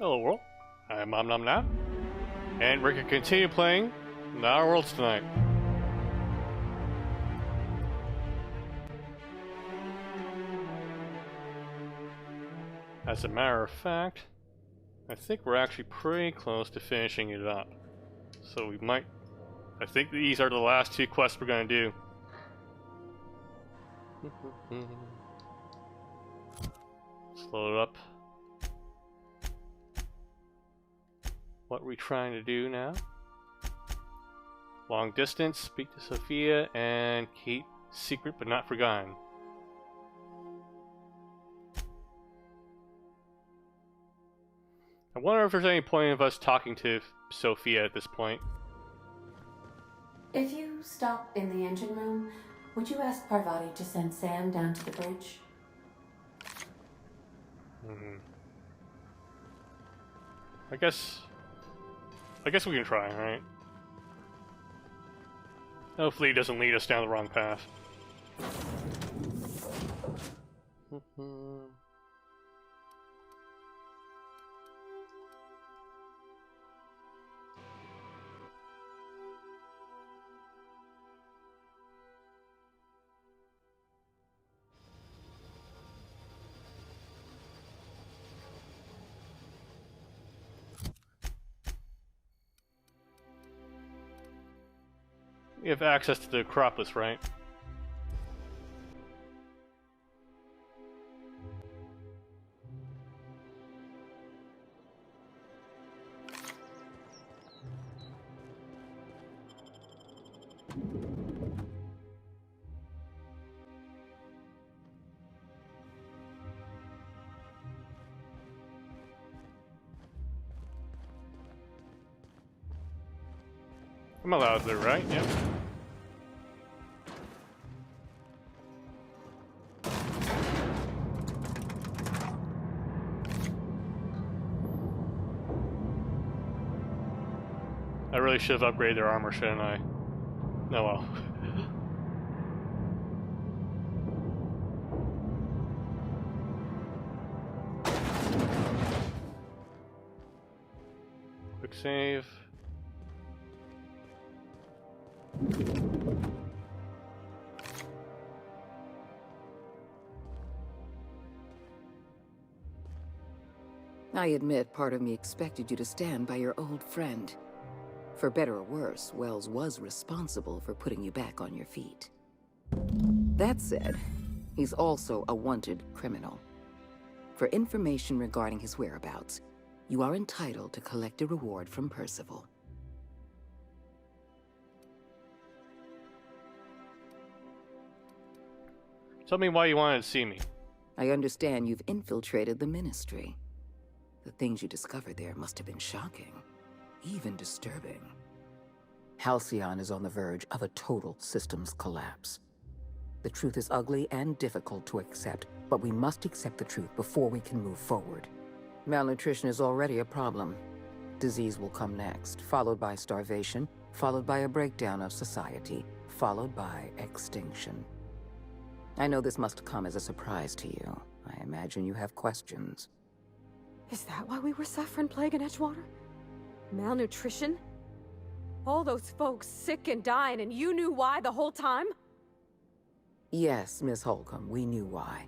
Hello world, I'm Nom Nom Nom, and we're gonna continue playing in Our Worlds tonight. As a matter of fact, I think we're actually pretty close to finishing it up. So we might... I think these are the last two quests we're gonna do. Let's load it up. What are we trying to do now? Long distance, speak to Sophia, and keep secret but not forgotten. I wonder if there's any point of us talking to Sophia at this point. If you stop in the engine room, would you ask Parvati to send Sam down to the bridge? I guess we can try, right? Hopefully it doesn't lead us down the wrong path. We have access to the Acropolis, right? I'm allowed there, right? Yep. I really should have upgraded their armor, shouldn't I? No, well. Quick save. I admit part of me expected you to stand by your old friend. For better or worse, Wells was responsible for putting you back on your feet. That said, he's also a wanted criminal. For information regarding his whereabouts, you are entitled to collect a reward from Percival. Tell me why you wanted to see me. I understand you've infiltrated the Ministry. The things you discovered there must have been shocking, even disturbing. Halcyon is on the verge of a total systems collapse. The truth is ugly and difficult to accept, but we must accept the truth before we can move forward. Malnutrition is already a problem. Disease will come next, followed by starvation, followed by a breakdown of society, followed by extinction. I know this must come as a surprise to you. I imagine you have questions. Is that why we were suffering plague in Edgewater? Malnutrition? All those folks sick and dying, and you knew why the whole time? Yes, Miss Holcomb, we knew why.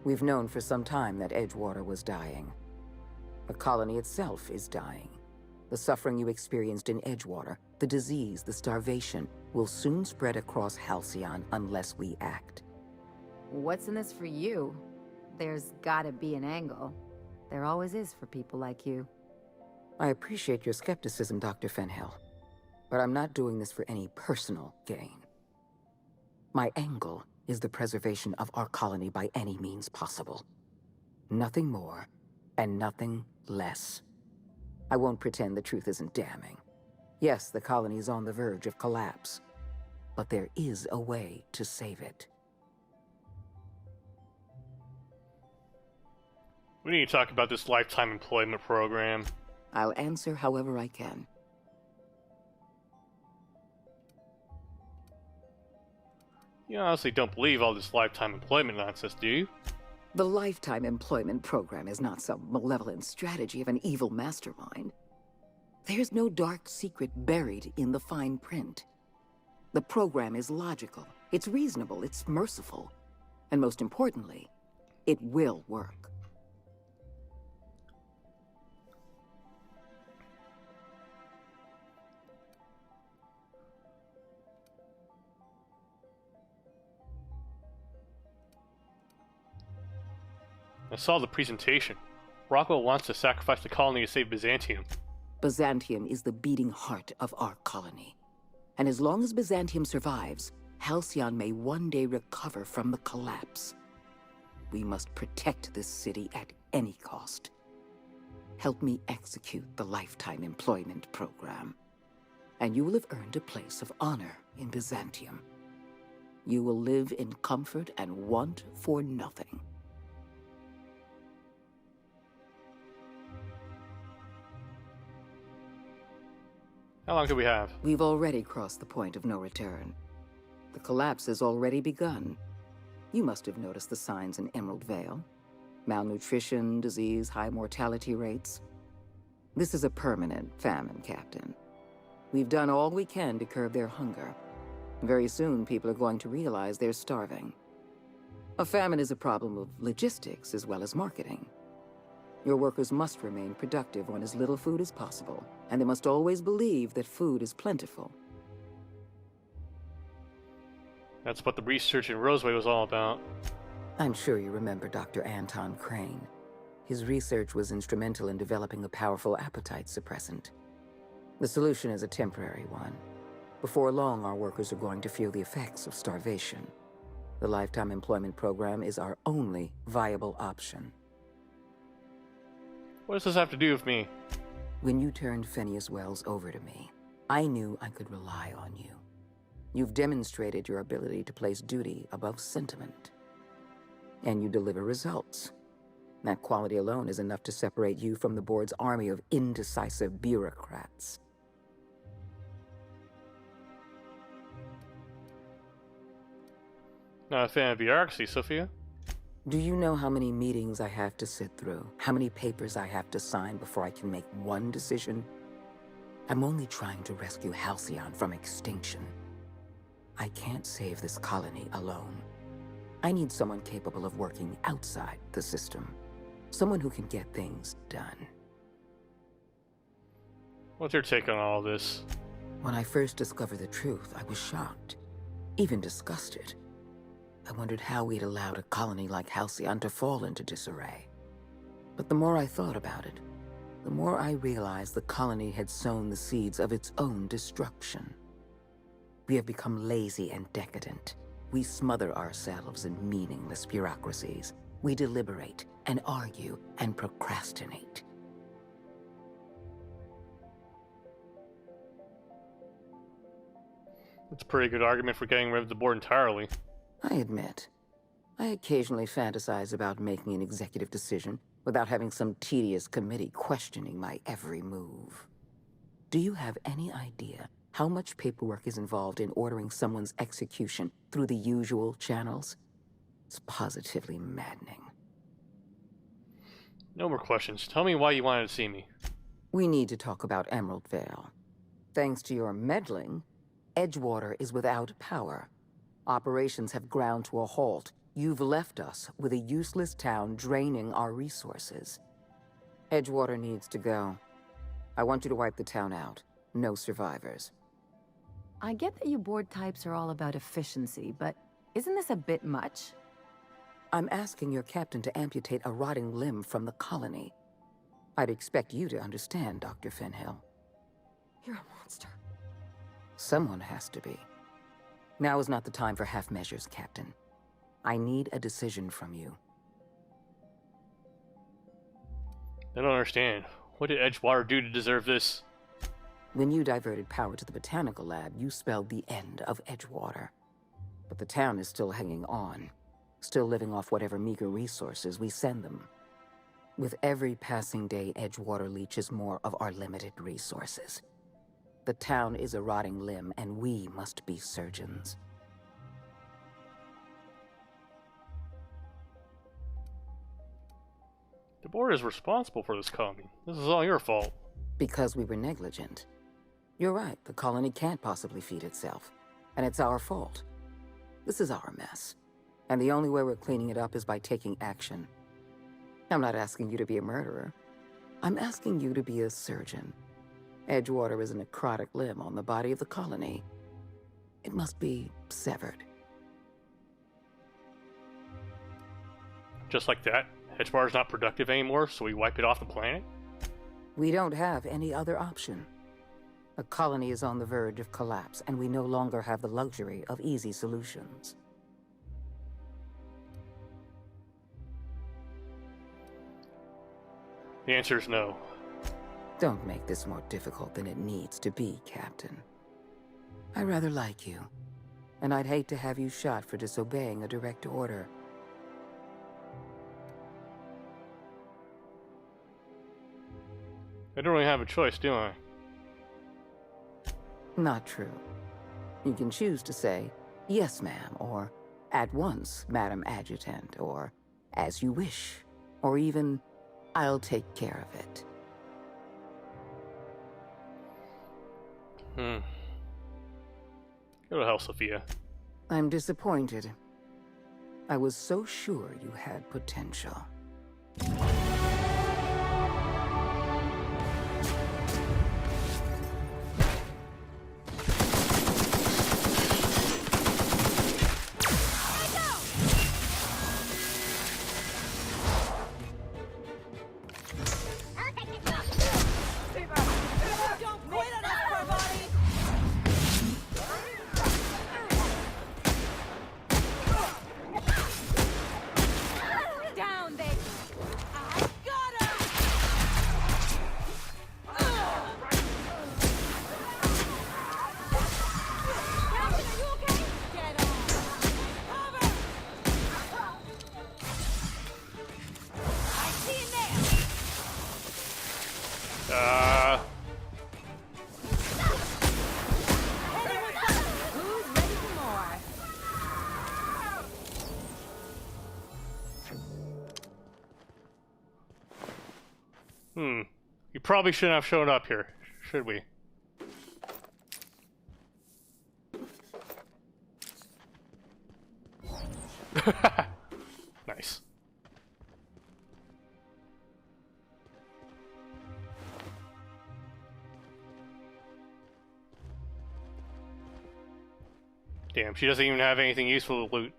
We've known for some time that Edgewater was dying. The colony itself is dying. The suffering you experienced in Edgewater, the disease, the starvation, will soon spread across Halcyon unless we act. What's in this for you? There's gotta be an angle. There always is for people like you. I appreciate your skepticism, Dr. Fenhill, but I'm not doing this for any personal gain. My angle is the preservation of our colony by any means possible. Nothing more, and nothing less. I won't pretend the truth isn't damning. Yes, the colony is on the verge of collapse, but there is a way to save it. We need to talk about this lifetime employment program. I'll answer however I can. You honestly don't believe all this lifetime employment nonsense, do you? The lifetime employment program is not some malevolent strategy of an evil mastermind. There's no dark secret buried in the fine print. The program is logical, it's reasonable, it's merciful, and most importantly, it will work. I saw the presentation. Rockwell wants to sacrifice the colony to save Byzantium. Byzantium is the beating heart of our colony. And as long as Byzantium survives, Halcyon may one day recover from the collapse. We must protect this city at any cost. Help me execute the lifetime employment program, and you will have earned a place of honor in Byzantium. You will live in comfort and want for nothing. How long do we have? We've already crossed the point of no return. The collapse has already begun. You must have noticed the signs in Emerald Vale. Malnutrition, disease, high mortality rates. This is a permanent famine, Captain. We've done all we can to curb their hunger. Very soon, people are going to realize they're starving. A famine is a problem of logistics as well as marketing. Your workers must remain productive on as little food as possible, and they must always believe that food is plentiful. That's what the research in Roseway was all about. I'm sure you remember Dr. Anton Crane. His research was instrumental in developing a powerful appetite suppressant. The solution is a temporary one. Before long, our workers are going to feel the effects of starvation. The Lifetime Employment Program is our only viable option. What does this have to do with me? When you turned Phineas Wells over to me, I knew I could rely on you. You've demonstrated your ability to place duty above sentiment. And you deliver results. That quality alone is enough to separate you from the board's army of indecisive bureaucrats. Not a fan of bureaucracy, Sophia. Do you know how many meetings I have to sit through? How many papers I have to sign before I can make one decision? I'm only trying to rescue Halcyon from extinction. I can't save this colony alone. I need someone capable of working outside the system. Someone who can get things done. What's your take on all this? When I first discovered the truth, I was shocked, even disgusted. I wondered how we'd allowed a colony like Halcyon to fall into disarray. But the more I thought about it, the more I realized the colony had sown the seeds of its own destruction. We have become lazy and decadent. We smother ourselves in meaningless bureaucracies. We deliberate and argue and procrastinate. That's a pretty good argument for getting rid of the board entirely. I admit, I occasionally fantasize about making an executive decision without having some tedious committee questioning my every move. Do you have any idea how much paperwork is involved in ordering someone's execution through the usual channels? It's positively maddening. No more questions. Tell me why you wanted to see me. We need to talk about Emerald Vale. Thanks to your meddling, Edgewater is without power. Operations have ground to a halt. You've left us with a useless town draining our resources. Edgewater needs to go. I want you to wipe the town out. No survivors. I get that you board types are all about efficiency, but isn't this a bit much? I'm asking your captain to amputate a rotting limb from the colony. I'd expect you to understand, Dr. Fenhill. You're a monster. Someone has to be. Now is not the time for half measures, Captain. I need a decision from you. I don't understand. What did Edgewater do to deserve this? When you diverted power to the Botanical Lab, you spelled the end of Edgewater. But the town is still hanging on, still living off whatever meager resources we send them. With every passing day, Edgewater leeches more of our limited resources. The town is a rotting limb, and we must be surgeons. The board is responsible for this colony. This is all your fault. Because we were negligent. You're right, the colony can't possibly feed itself. And it's our fault. This is our mess. And the only way we're cleaning it up is by taking action. I'm not asking you to be a murderer. I'm asking you to be a surgeon. Edgewater is a necrotic limb on the body of the colony. It must be severed. Just like that, Edgewater's not productive anymore, so we wipe it off the planet? We don't have any other option. The colony is on the verge of collapse, and we no longer have the luxury of easy solutions. The answer is no. Don't make this more difficult than it needs to be, Captain. I rather like you, and I'd hate to have you shot for disobeying a direct order. I don't really have a choice, do I? Not true. You can choose to say, "Yes, ma'am," or "At once, Madam Adjutant," or "As you wish," or even, "I'll take care of it." Go to hell, Sophia. I'm disappointed. I was so sure you had potential. You probably shouldn't have shown up here, should we? Nice. Damn, she doesn't even have anything useful to loot.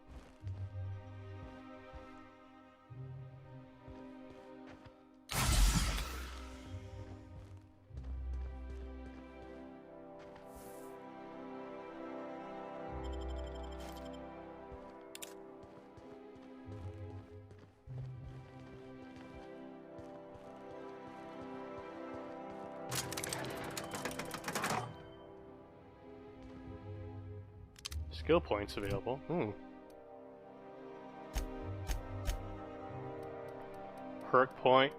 Skill points available. Perk point.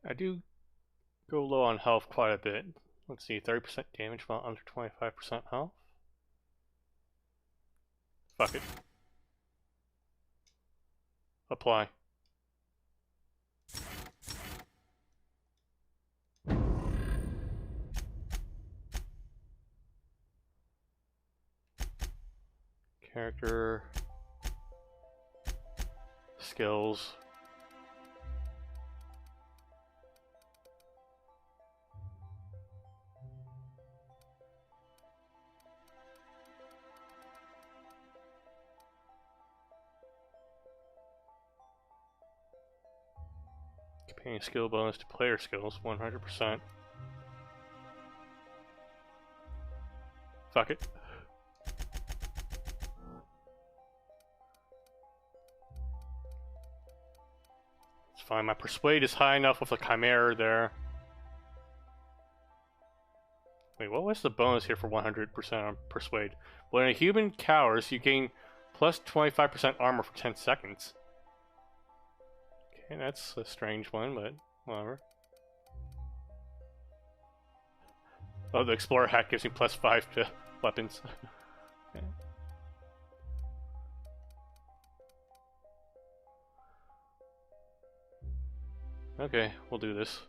I do go low on health quite a bit. Let's see, 30% damage while under 25% health. Fuck it. Apply. Character. Skills. Companion skill bonus to player skills, 100%. Fuck it. It's fine, my persuade is high enough with the chimera there. Wait, what was the bonus here for 100% on persuade? When a human cowers, you gain plus 25% armor for 10 seconds. Okay, that's a strange one, but whatever. Oh, the Explorer hat gives me plus 5 to weapons. Okay. Okay, we'll do this.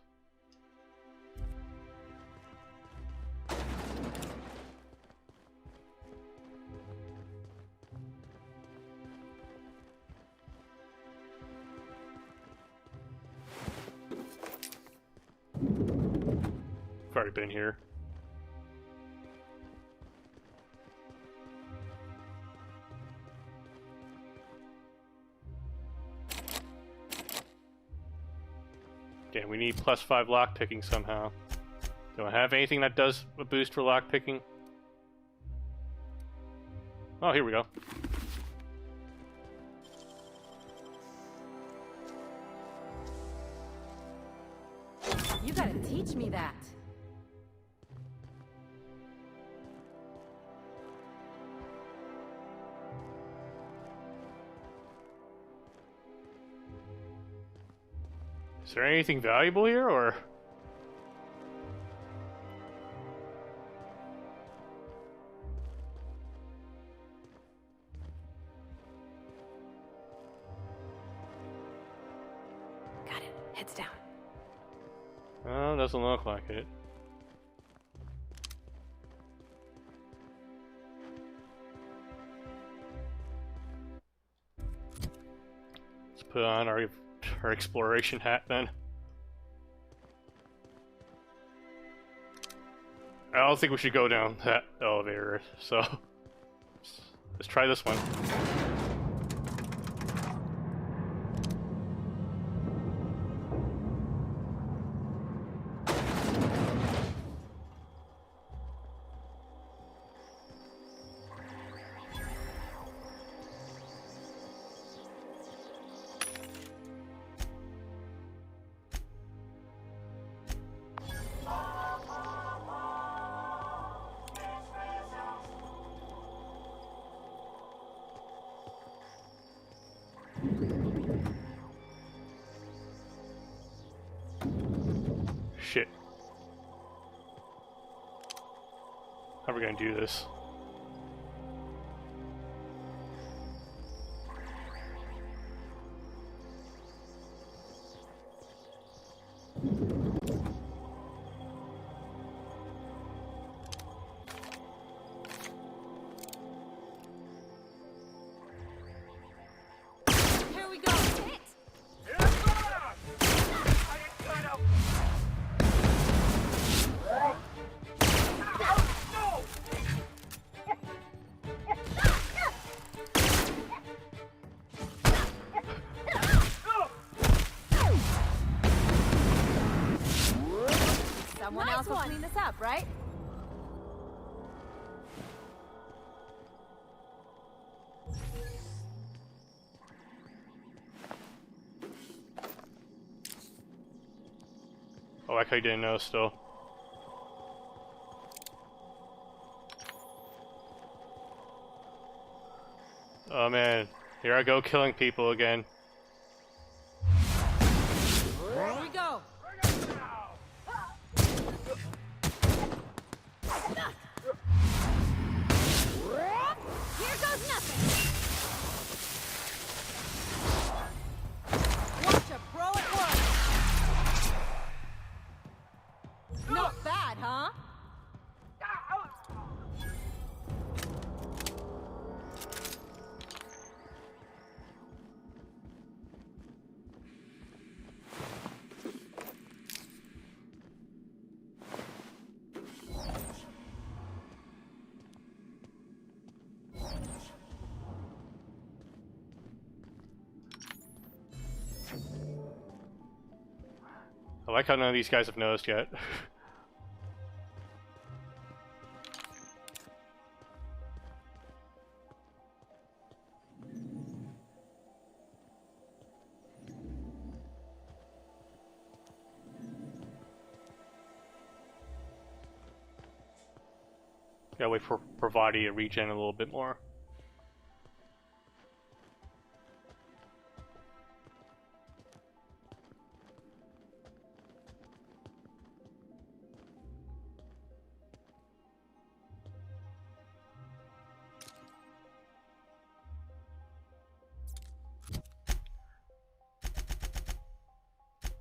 I've already been here. Okay, we need plus 5 lockpicking somehow. Do I have anything that does a boost for lockpicking? Oh, here we go. You gotta teach me that. Is there anything valuable here, or? Got it. Heads down. Oh, doesn't look like it. Let's put on our exploration hat then. I don't think we should go down that elevator, so let's try this one. Shit. How are we gonna do this? Here we go. Hit. Someone else will clean this up, right? Oh, like I didn't know still. Oh man, here I go killing people again. Here we go. I like how none of these guys have noticed yet. Gotta wait for Parvati to regen a little bit more.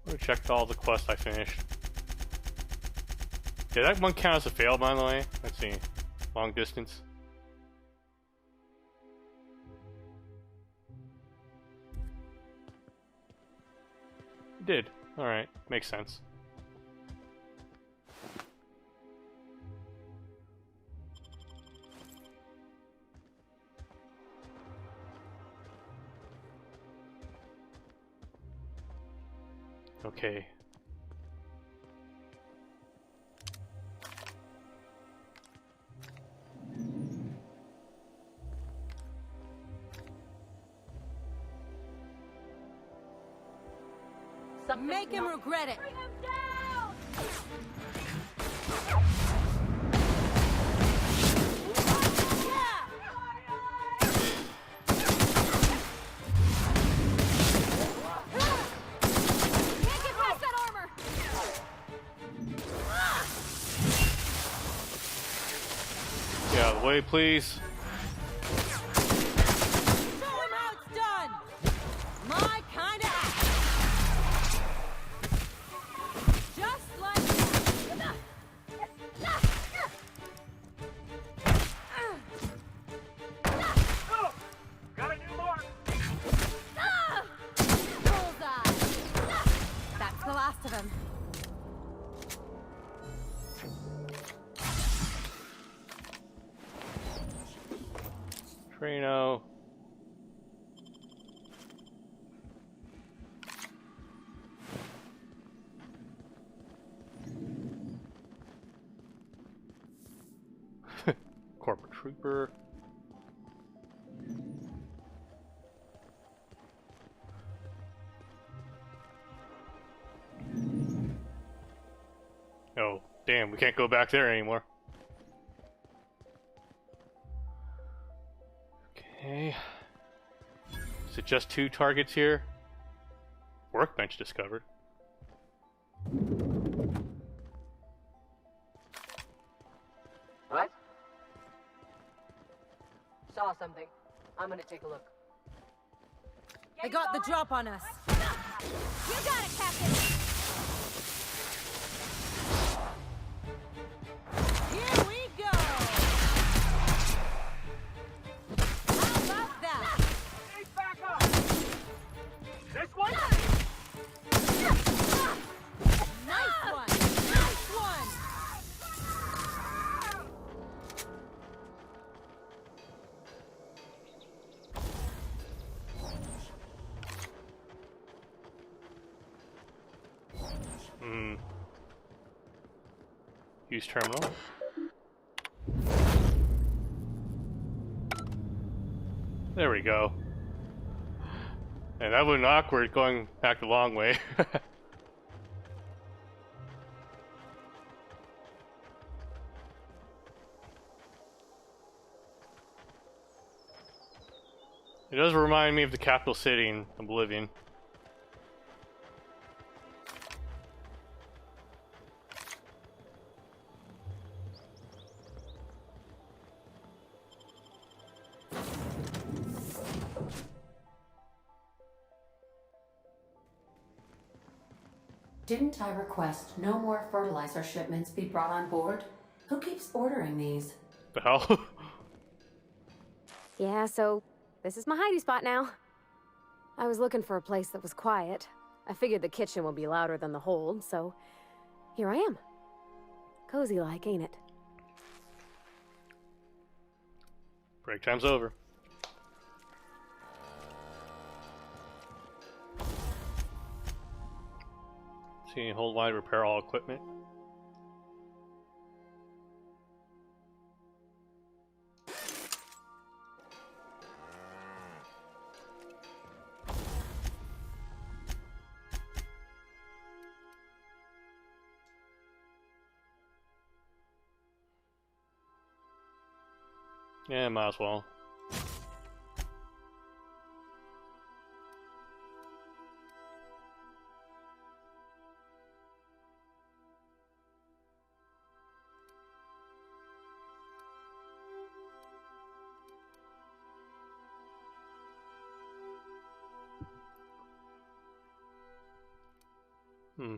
I checked all the quests I finished. Did that one count as a fail, by the way? Let's see. Long distance. It did. Alright. Makes sense. Okay. Make him regret it. Bring him down! Can't get past that armor! Get out of the way, please. Show him how it's done. My kind of act. Just like that. Gotta do more. Bullseye. That's the last of him. Trino. Corporate Trooper. Oh, damn, we can't go back there anymore. Okay. Is it just 2 targets here? Workbench discovered. What? Saw something. I'm gonna take a look. They got the drop on us. You got it, Captain! Here we go. How about that? Hey, back up. This one? Nice one. Nice one. Use terminal. There we go. And that would have been awkward going back the long way. It does remind me of the capital city in Oblivion. Didn't I request no more fertilizer shipments be brought on board? Who keeps ordering these? The hell? Yeah, so this is my hidey spot now. I was looking for a place that was quiet. I figured the kitchen would be louder than the hold, so here I am. Cozy like, ain't it? Break time's over. See, hold Y to repair all equipment. Yeah, might as well. Hmm.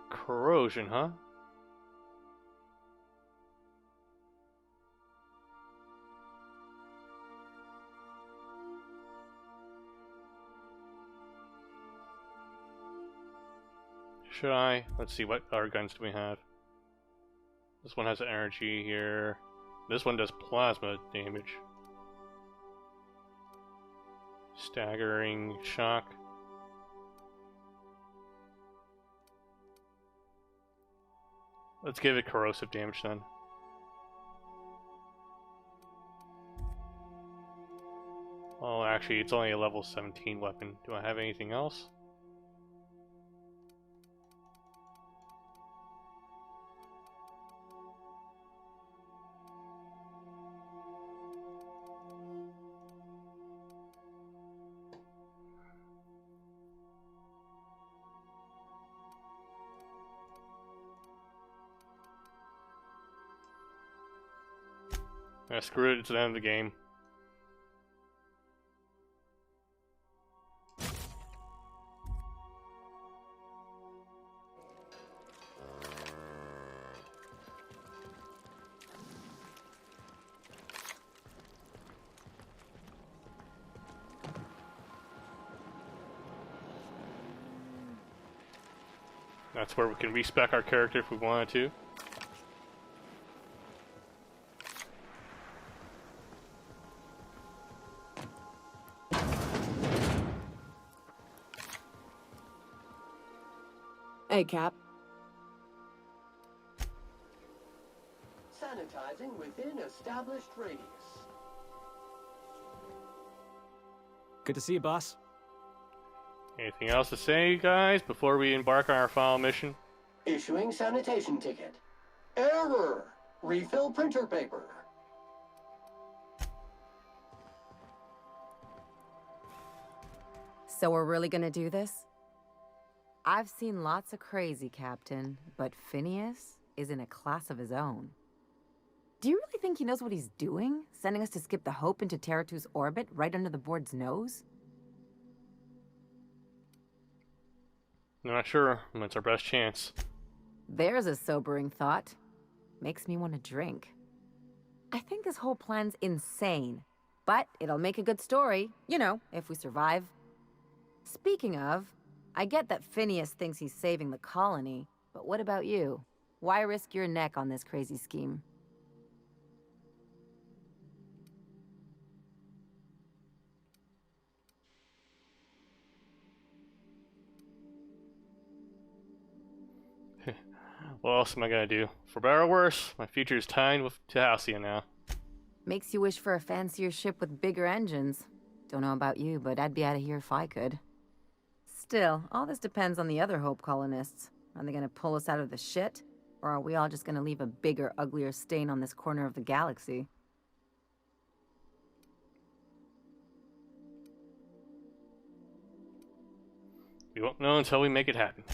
Corrosion, huh? Should I? Let's see, what other guns do we have? This one has energy here. This one does plasma damage. Staggering shock. Let's give it corrosive damage then. Oh, actually, it's only a level 17 weapon. Do I have anything else? Screw it, it's the end of the game. That's where we can respec our character if we wanted to. Hey, Cap. Sanitizing within established radius. Good to see you, boss. Anything else to say, guys, before we embark on our final mission? Issuing sanitation ticket. Error! Refill printer paper. So we're really gonna do this? I've seen lots of crazy, Captain, but Phineas is in a class of his own. Do you really think he knows what he's doing? Sending us to skip the Hope into Terra 2's orbit right under the board's nose? I'm not sure. It's our best chance. There's a sobering thought. Makes me want to drink. I think this whole plan's insane, but it'll make a good story, you know, if we survive. Speaking of, I get that Phineas thinks he's saving the colony, but what about you? Why risk your neck on this crazy scheme? What else am I gonna do? For better or worse, my future is tied to Halcyon now. Makes you wish for a fancier ship with bigger engines. Don't know about you, but I'd be out of here if I could. Still, all this depends on the other Hope colonists. Are they gonna pull us out of the shit? Or are we all just gonna leave a bigger, uglier stain on this corner of the galaxy? We won't know until we make it happen.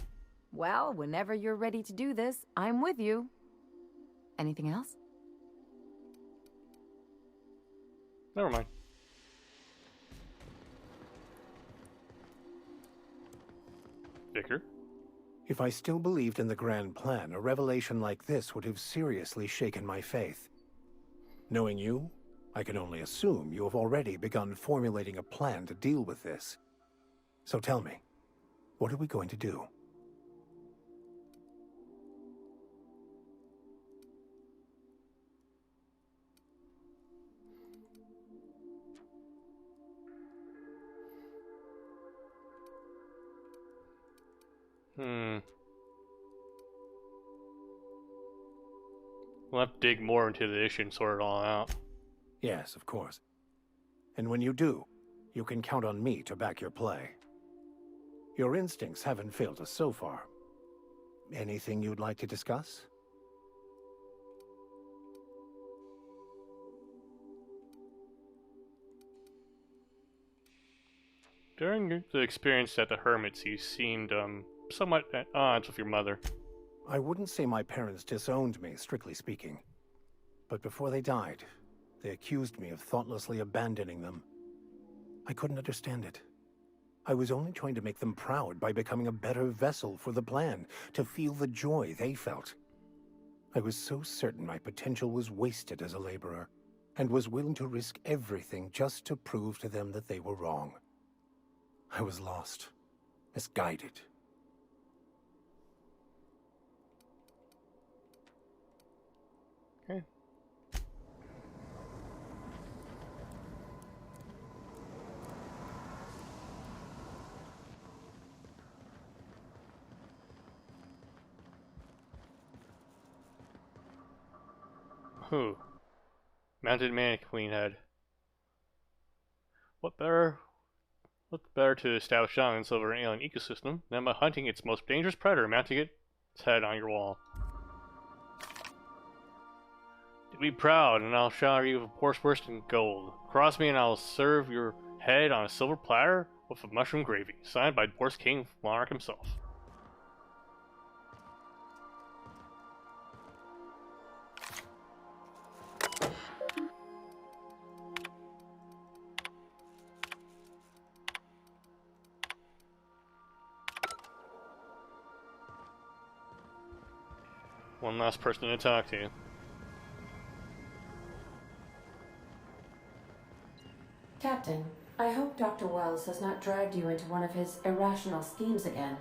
Well, whenever you're ready to do this, I'm with you. Anything else? Never mind. Vicar? If I still believed in the grand plan, a revelation like this would have seriously shaken my faith. Knowing you, I can only assume you have already begun formulating a plan to deal with this. So tell me, what are we going to do? We'll have to dig more into the issue and sort it all out. Yes, of course. And when you do, you can count on me to back your play. Your instincts haven't failed us so far. Anything you'd like to discuss? During the experience at the Hermits, you seemed, somewhat at odds with your mother. I wouldn't say my parents disowned me, strictly speaking. But before they died, they accused me of thoughtlessly abandoning them. I couldn't understand it. I was only trying to make them proud by becoming a better vessel for the plan, to feel the joy they felt. I was so certain my potential was wasted as a laborer, and was willing to risk everything just to prove to them that they were wrong. I was lost, misguided. Okay. Who? Mounted Mannequin Head. What's better to establish dominance over an alien ecosystem than by hunting its most dangerous predator and mounting its head on your wall? Be proud, and I'll shower you with Borswurst and gold. Cross me, and I'll serve your head on a silver platter with a mushroom gravy. Signed by Boars King Monarch himself. One last person to talk to. Captain, I hope Dr. Wells has not dragged you into one of his irrational schemes again.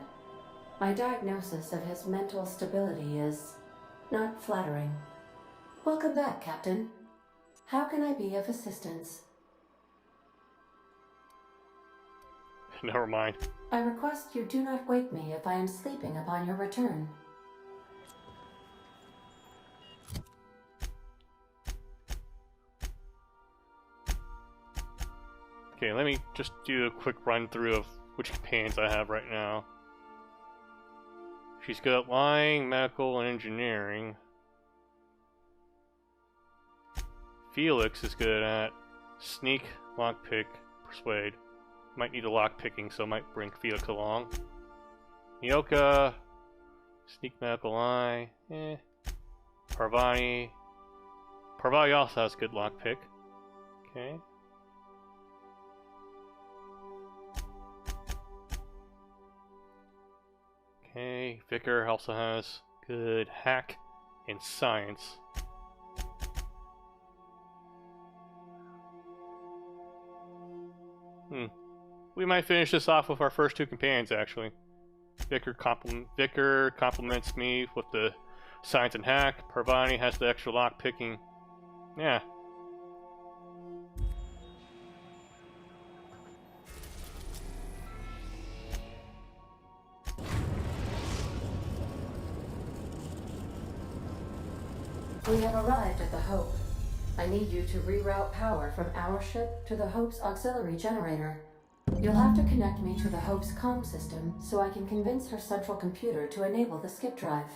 My diagnosis of his mental stability is not flattering. Welcome back, Captain. How can I be of assistance? Never mind. I request you do not wake me if I am sleeping upon your return. Okay, let me just do a quick run through of which companions I have right now. She's good at lying, medical, and engineering. Felix is good at sneak, lockpick, persuade. Might need a lockpicking, so I might bring Felix along. Nyoka, sneak, medical, lie, Parvati. Parvati also has good lockpick. Okay. Okay, Vicar also has good hack and science. We might finish this off with our first two companions, actually. Vicar compliments me with the science and hack. Parvati has the extra lock picking. Yeah. We have arrived at the Hope. I need you to reroute power from our ship to the Hope's auxiliary generator. You'll have to connect me to the Hope's comm system so I can convince her central computer to enable the skip drive.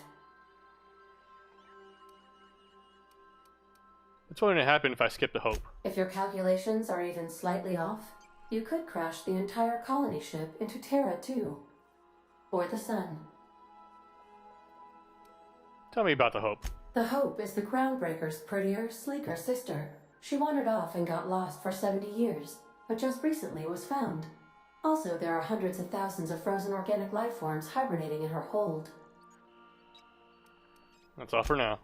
What's going to happen if I skip the Hope? If your calculations are even slightly off, you could crash the entire colony ship into Terra 2. Or the Sun. Tell me about the Hope. The Hope is the Groundbreaker's prettier, sleeker sister. She wandered off and got lost for 70 years, but just recently was found. Also, there are hundreds of thousands of frozen organic life forms hibernating in her hold. That's all for now.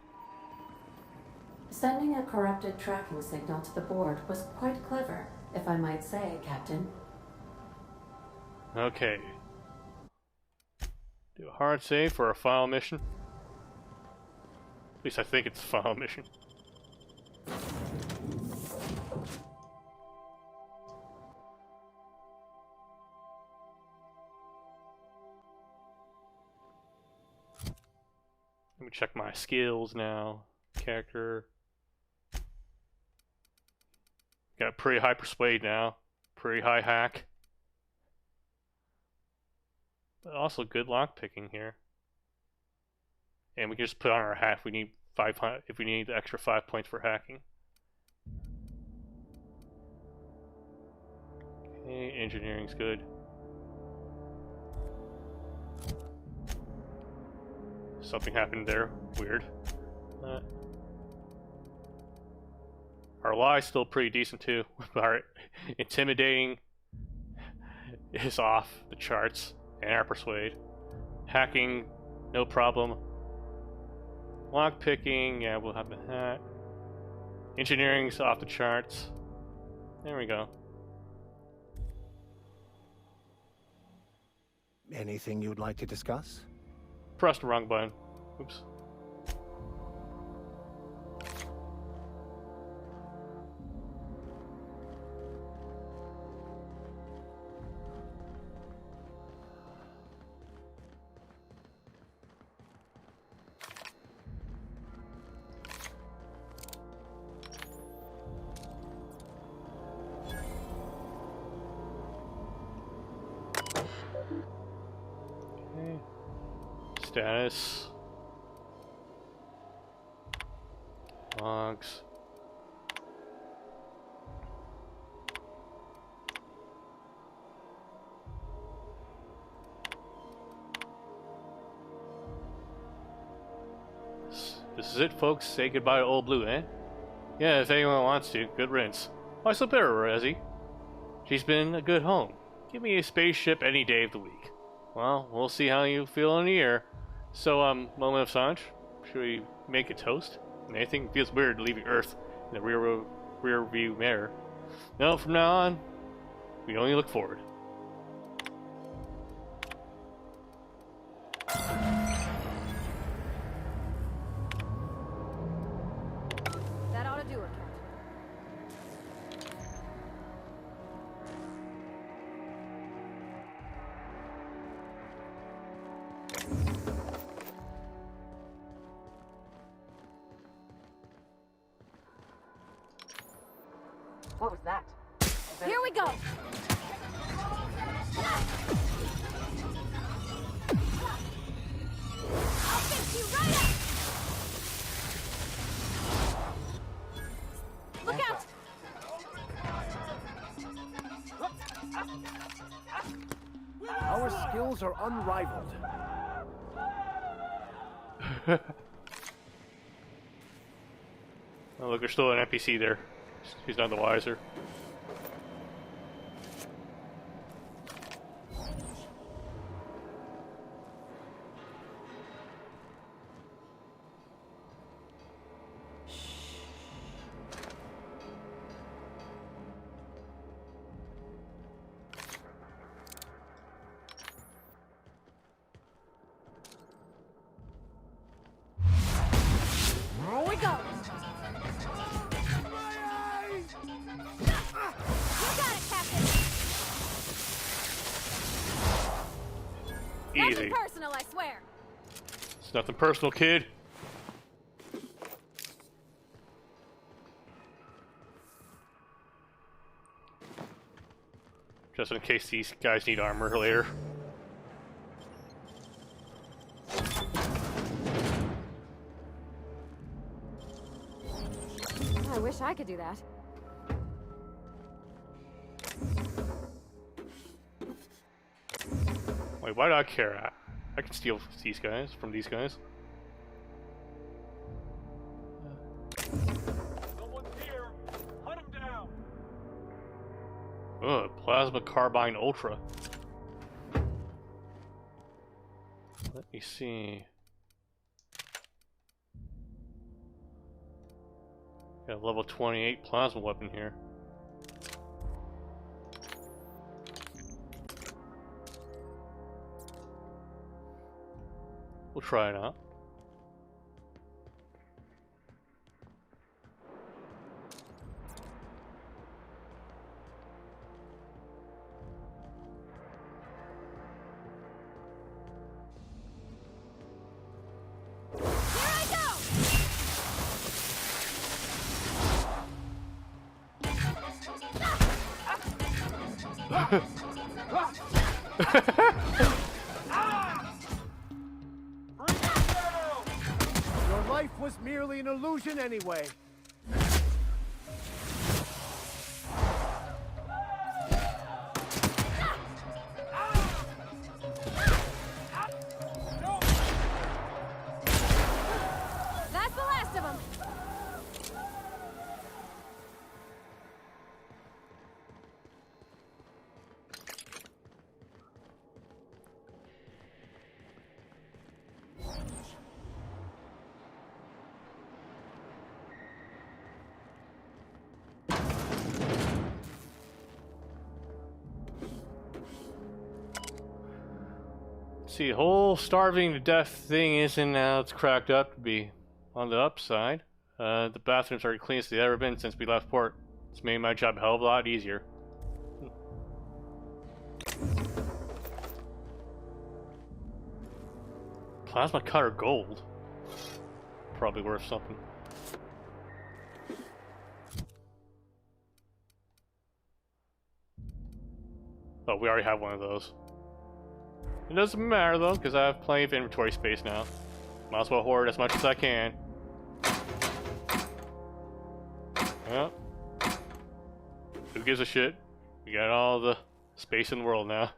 Sending a corrupted tracking signal to the board was quite clever, if I might say, Captain. Okay. Do a hard save for a final mission. At least I think it's a final mission. Let me check my skills now. Character. Got pretty high persuade now. Pretty high hack. But also good lock picking here. And we can just put on our hack if we need 500 if we need the extra 5 points for hacking. Okay, engineering's good. Something happened there. Weird. Our lie's still pretty decent too. Our intimidating is off the charts, and our persuade. Hacking, no problem. Lock picking, yeah, we'll have that. Engineering's off the charts. There we go. Anything you'd like to discuss? Pressed the wrong button. Oops. Status. Logs. This is it, folks. Say goodbye to Old Blue, eh? Yeah, if anyone wants to. Good riddance. Why so bitter, Resi? She's been a good home. Give me a spaceship any day of the week. Well, we'll see how you feel in a year. So, moment of silence. Should we make a toast? Anything feels weird leaving Earth in the rear view mirror. No, from now on, we only look forward. That ought to do it, Captain. What was that? Here we go! I'll fix you right up! Look out! Our skills are unrivaled. Oh, look, there's still an NPC there. He's none the wiser. Here we go! Easy. Nothing personal, I swear. It's nothing personal, kid. Just in case these guys need armor later. I wish I could do that. Wait, why do I care? I can steal these guys from these guys. Someone's here. Hunt him down. Ugh, Plasma Carbine Ultra. Let me see. Got a level 28 plasma weapon here. We'll try it out. Your life was merely an illusion anyway. That's the last of them. See, whole starving to death thing isn't now it's cracked up to be. On the upside, the bathrooms are the cleanest they've ever been since we left port. It's made my job a hell of a lot easier. Plasma cutter gold. Probably worth something. Oh, we already have one of those. It doesn't matter though, because I have plenty of inventory space now. Might as well hoard as much as I can. Well, who gives a shit? We got all the space in the world now.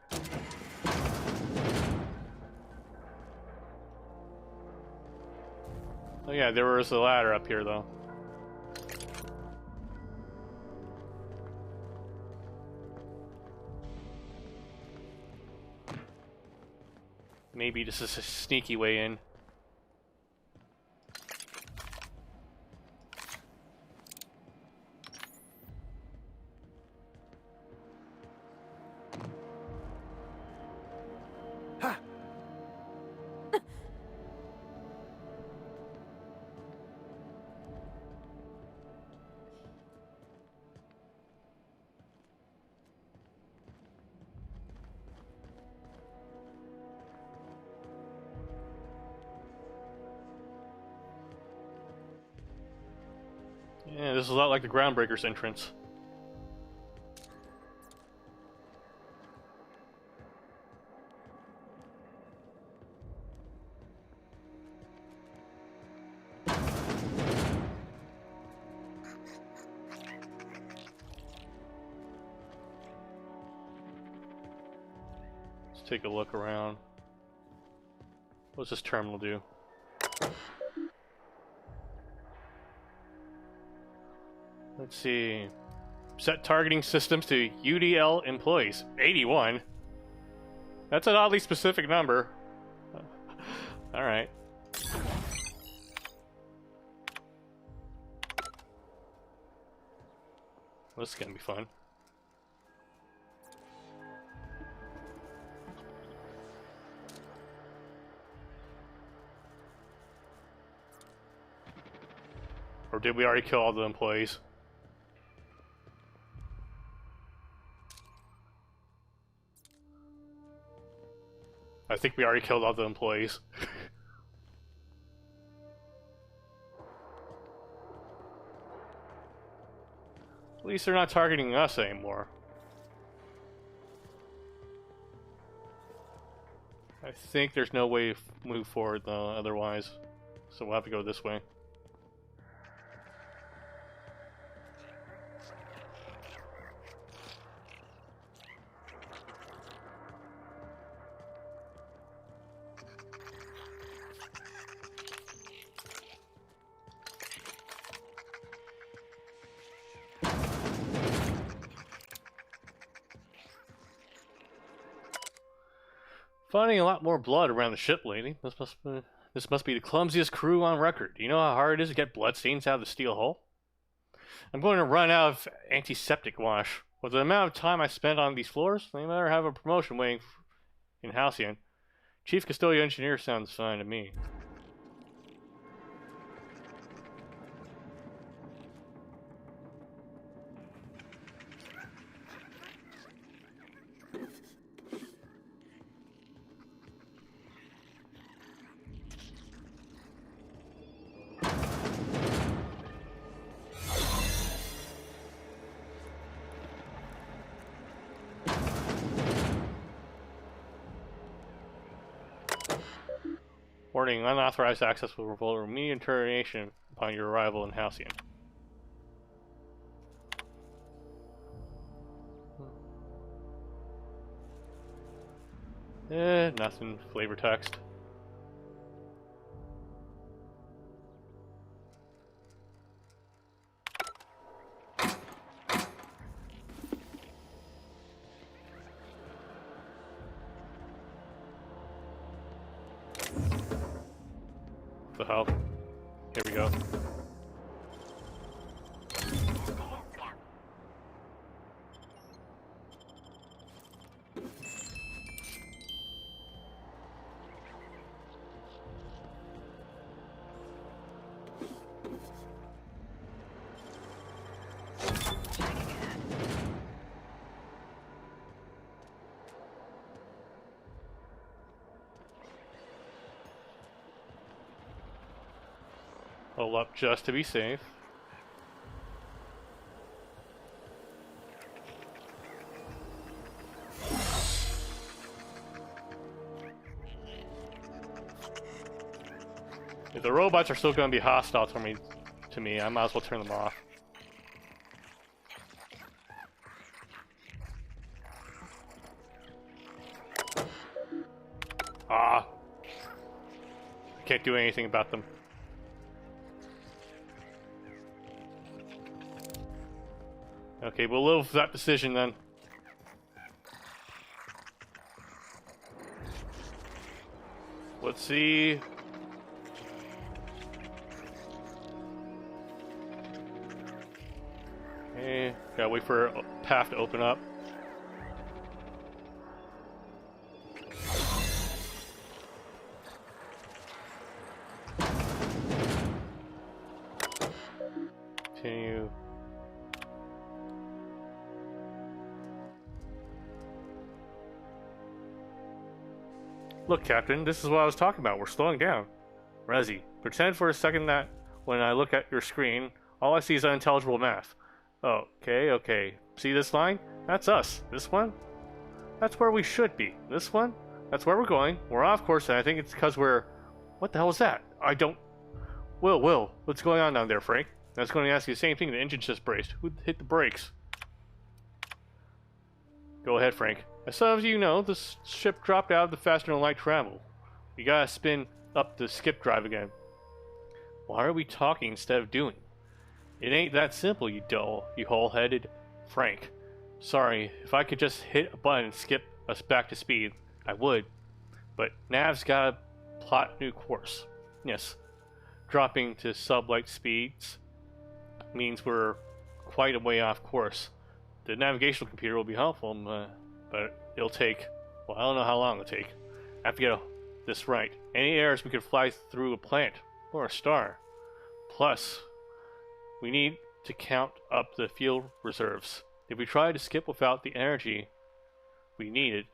Oh yeah, there was a ladder up here though. Maybe this is a sneaky way in. Yeah, this is a lot like the Groundbreakers entrance. Let's take a look around. What's this terminal do? Let's see. Set targeting systems to UDL employees. 81? That's an oddly specific number. Alright. This is gonna be fun. Or did we already kill all the employees? I think we already killed all the employees. At least they're not targeting us anymore. I think there's no way to move forward though, otherwise. So we'll have to go this way. Finding a lot more blood around the ship, lady. This must be the clumsiest crew on record. Do you know how hard it is to get blood stains out of the steel hull? I'm going to run out of antiseptic wash. With the amount of time I spent on these floors, they better have a promotion waiting in Halcyon. Chief Custodial Engineer sounds fine to me. Warning, unauthorized access will revolt immediate termination upon your arrival in Halcyon. Nothing. Flavor text. The hell? Here we go. Hold up just to be safe. If the robots are still going to be hostile to me, I might as well turn them off. Ah! I can't do anything about them. Okay, we'll live with that decision then. Let's see. Okay, gotta wait for a path to open up. Continue. Look, Captain, this is what I was talking about. We're slowing down. Resi, pretend for a second that when I look at your screen, all I see is unintelligible math. Oh, okay. See this line? That's us. This one? That's where we should be. This one? That's where we're going. We're off course, and I think it's because we're... What the hell is that? I don't... Will, what's going on down there, Frank? I was going to ask you the same thing. The engine's just braced. Who hit the brakes? Go ahead, Frank. As some of you know, the ship dropped out of the faster-than-light travel. We gotta spin up the skip drive again. Why are we talking instead of doing? It ain't that simple, you hole-headed Frank. Sorry, if I could just hit a button and skip us back to speed, I would. But Nav's gotta plot new course. Yes, dropping to sub-light speeds means we're quite a way off course. The navigational computer will be helpful, but it'll take, well, I don't know how long it'll take. I have to get this right. Any errors, we could fly through a planet or a star. Plus, we need to count up the fuel reserves. If we try to skip without the energy we needed,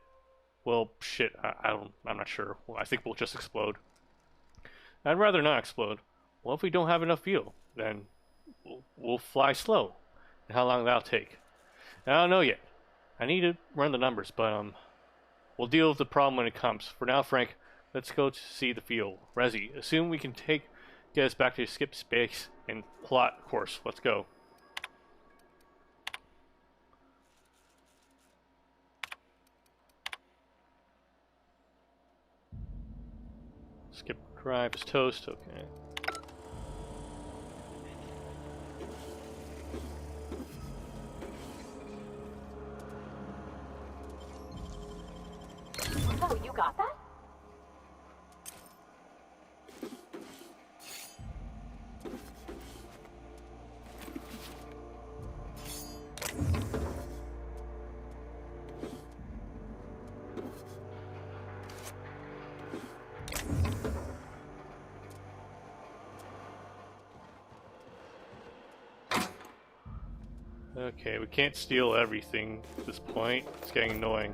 well, shit, I'm not sure. Well, I think we'll just explode. I'd rather not explode. Well, if we don't have enough fuel, then we'll fly slow. And how long that'll take? I don't know yet. I need to run the numbers, but we'll deal with the problem when it comes. For now, Frank, let's go to see the fuel. Resi, assume we can get us back to skip space and plot course. Let's go. Skip drive is toast. Okay. Oh, you got that? Okay, we can't steal everything at this point. It's getting annoying.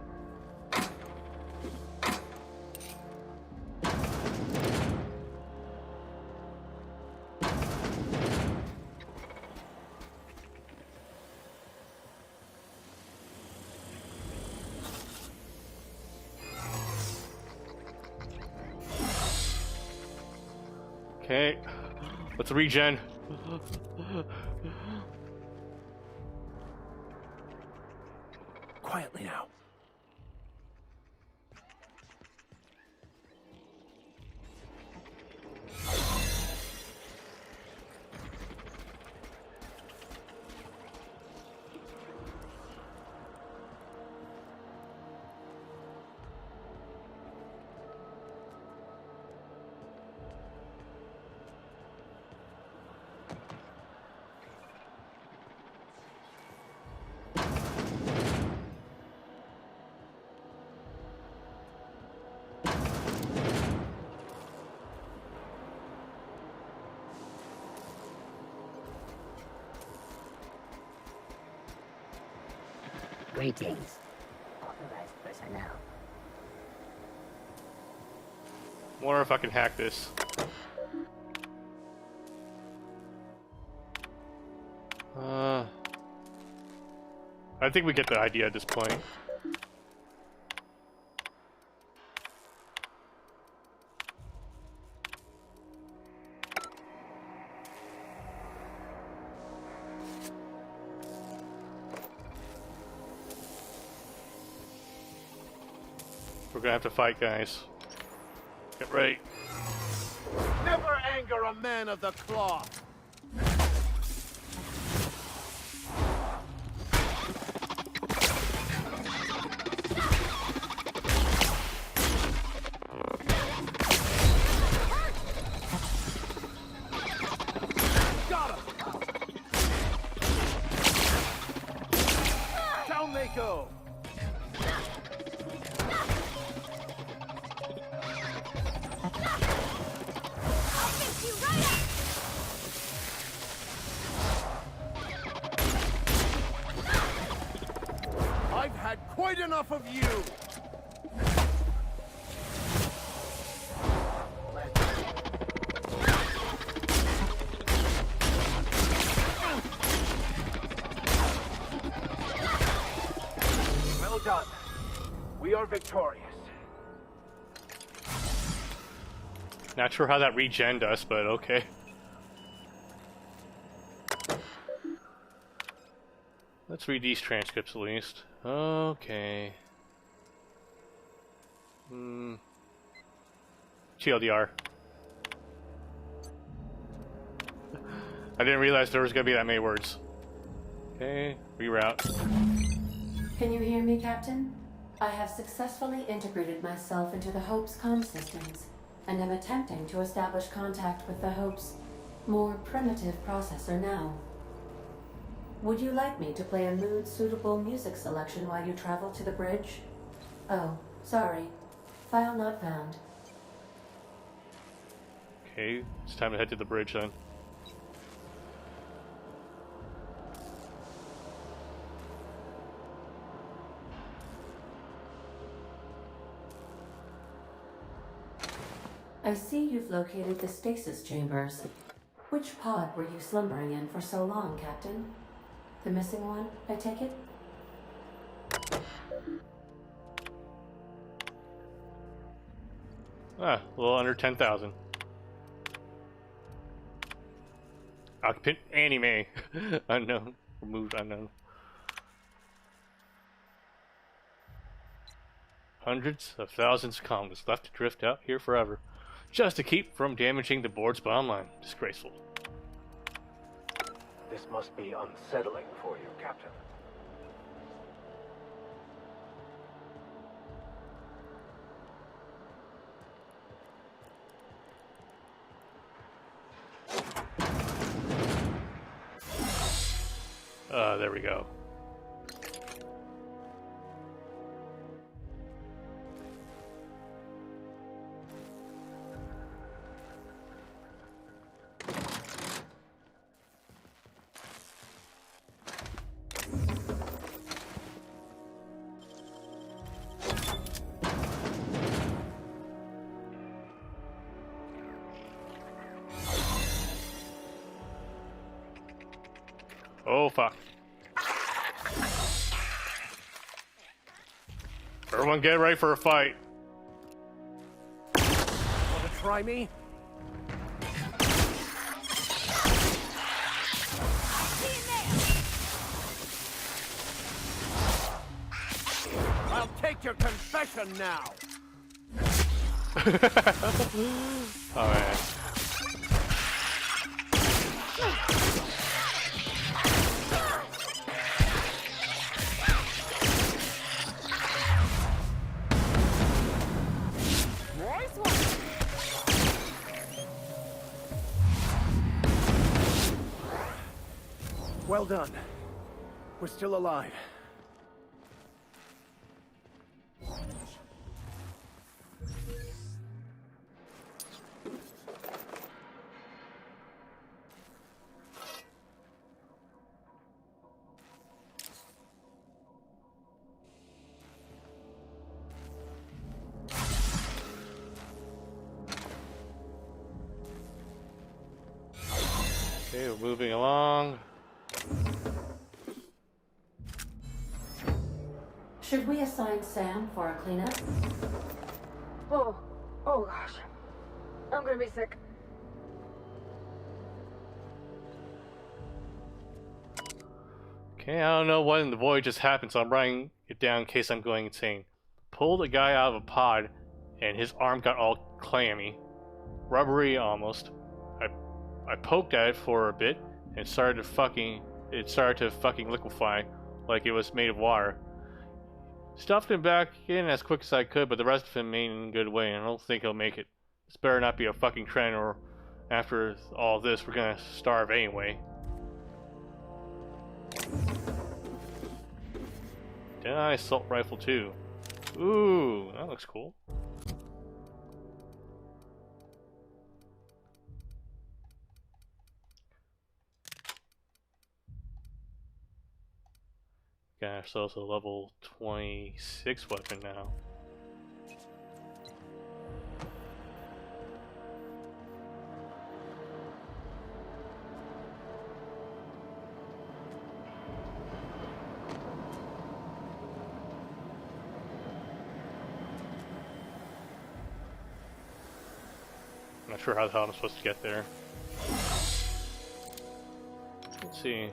Okay. Let's regen. Quietly now. Greetings, authorized personnel. Wonder if I can hack this. I think we get the idea at this point. We're gonna have to fight, guys. Get ready. Never anger a man of the cloth. Got him. Down they go. I've had quite enough of you! Well done. We are victorious. Not sure how that regen us, but okay. Let's read these transcripts at least. Okay. TLDR. I didn't realize there was gonna be that many words. Okay, reroute. Can you hear me, Captain? I have successfully integrated myself into the Hope's comm systems, and am attempting to establish contact with the Hope's more primitive processor now. Would you like me to play a mood-suitable music selection while you travel to the bridge? Oh, sorry. File not found. Okay, it's time to head to the bridge then. I see you've located the stasis chambers. Which pod were you slumbering in for so long, Captain? The missing one, I take it? Ah, a little under 10,000. Occupant anime. Unknown. Removed unknown. Hundreds of thousands of colonists left to drift out here forever, just to keep from damaging the board's bottom line. Disgraceful. This must be unsettling for you, Captain. There we go. Oh, fuck. Everyone get ready for a fight. Want to try me? I'll take your confession now. Oh man. Nice one. Well done. We're still alive. Okay, we're moving along. Should we assign Sam for a cleanup? Oh gosh. I'm gonna be sick. Okay, I don't know what in the void just happened, so I'm writing it down in case I'm going insane. Pulled a guy out of a pod, and his arm got all clammy. Rubbery almost. I poked at it for a bit, and it started to fucking liquefy, like it was made of water. Stuffed him back in as quick as I could, but the rest of him ain't in a good way, and I don't think he'll make it. This better not be a fucking trend, or after all this, we're gonna starve anyway. Deadeye assault rifle too. Ooh, that looks cool. Got ourselves a level 26 weapon now. I'm not sure how the hell I'm supposed to get there. Let's see.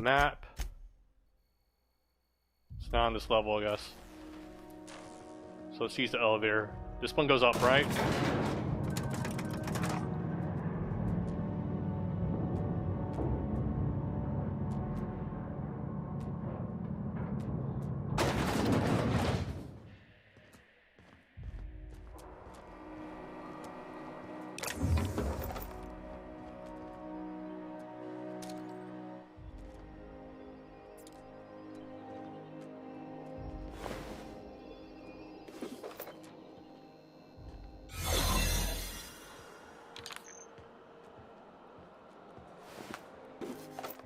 Map. It's not on this level, I guess. So let's use the elevator. This one goes up, right?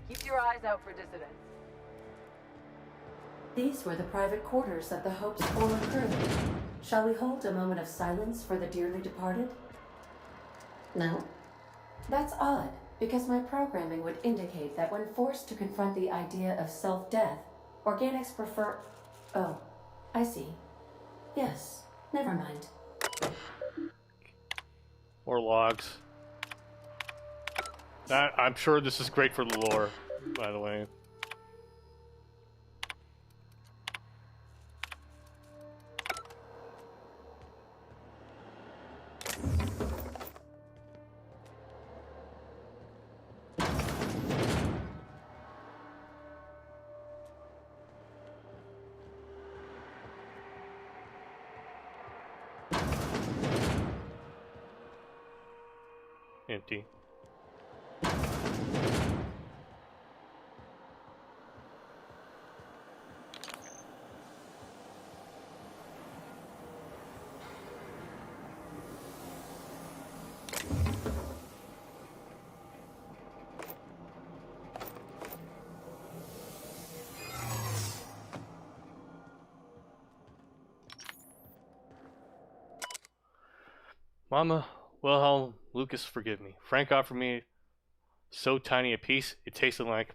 Keep your eyes out for dissidents. These were the private quarters of the Hope's former crew. Shall we hold a moment of silence for the dearly departed? No? That's odd, because my programming would indicate that when forced to confront the idea of self-death, organics prefer... Oh, I see. Yes, never mind. More logs. I'm sure this is great for the lore, by the way. Empty. Mama, Wilhelm, Lucas, forgive me. Frank offered me so tiny a piece, it tasted like...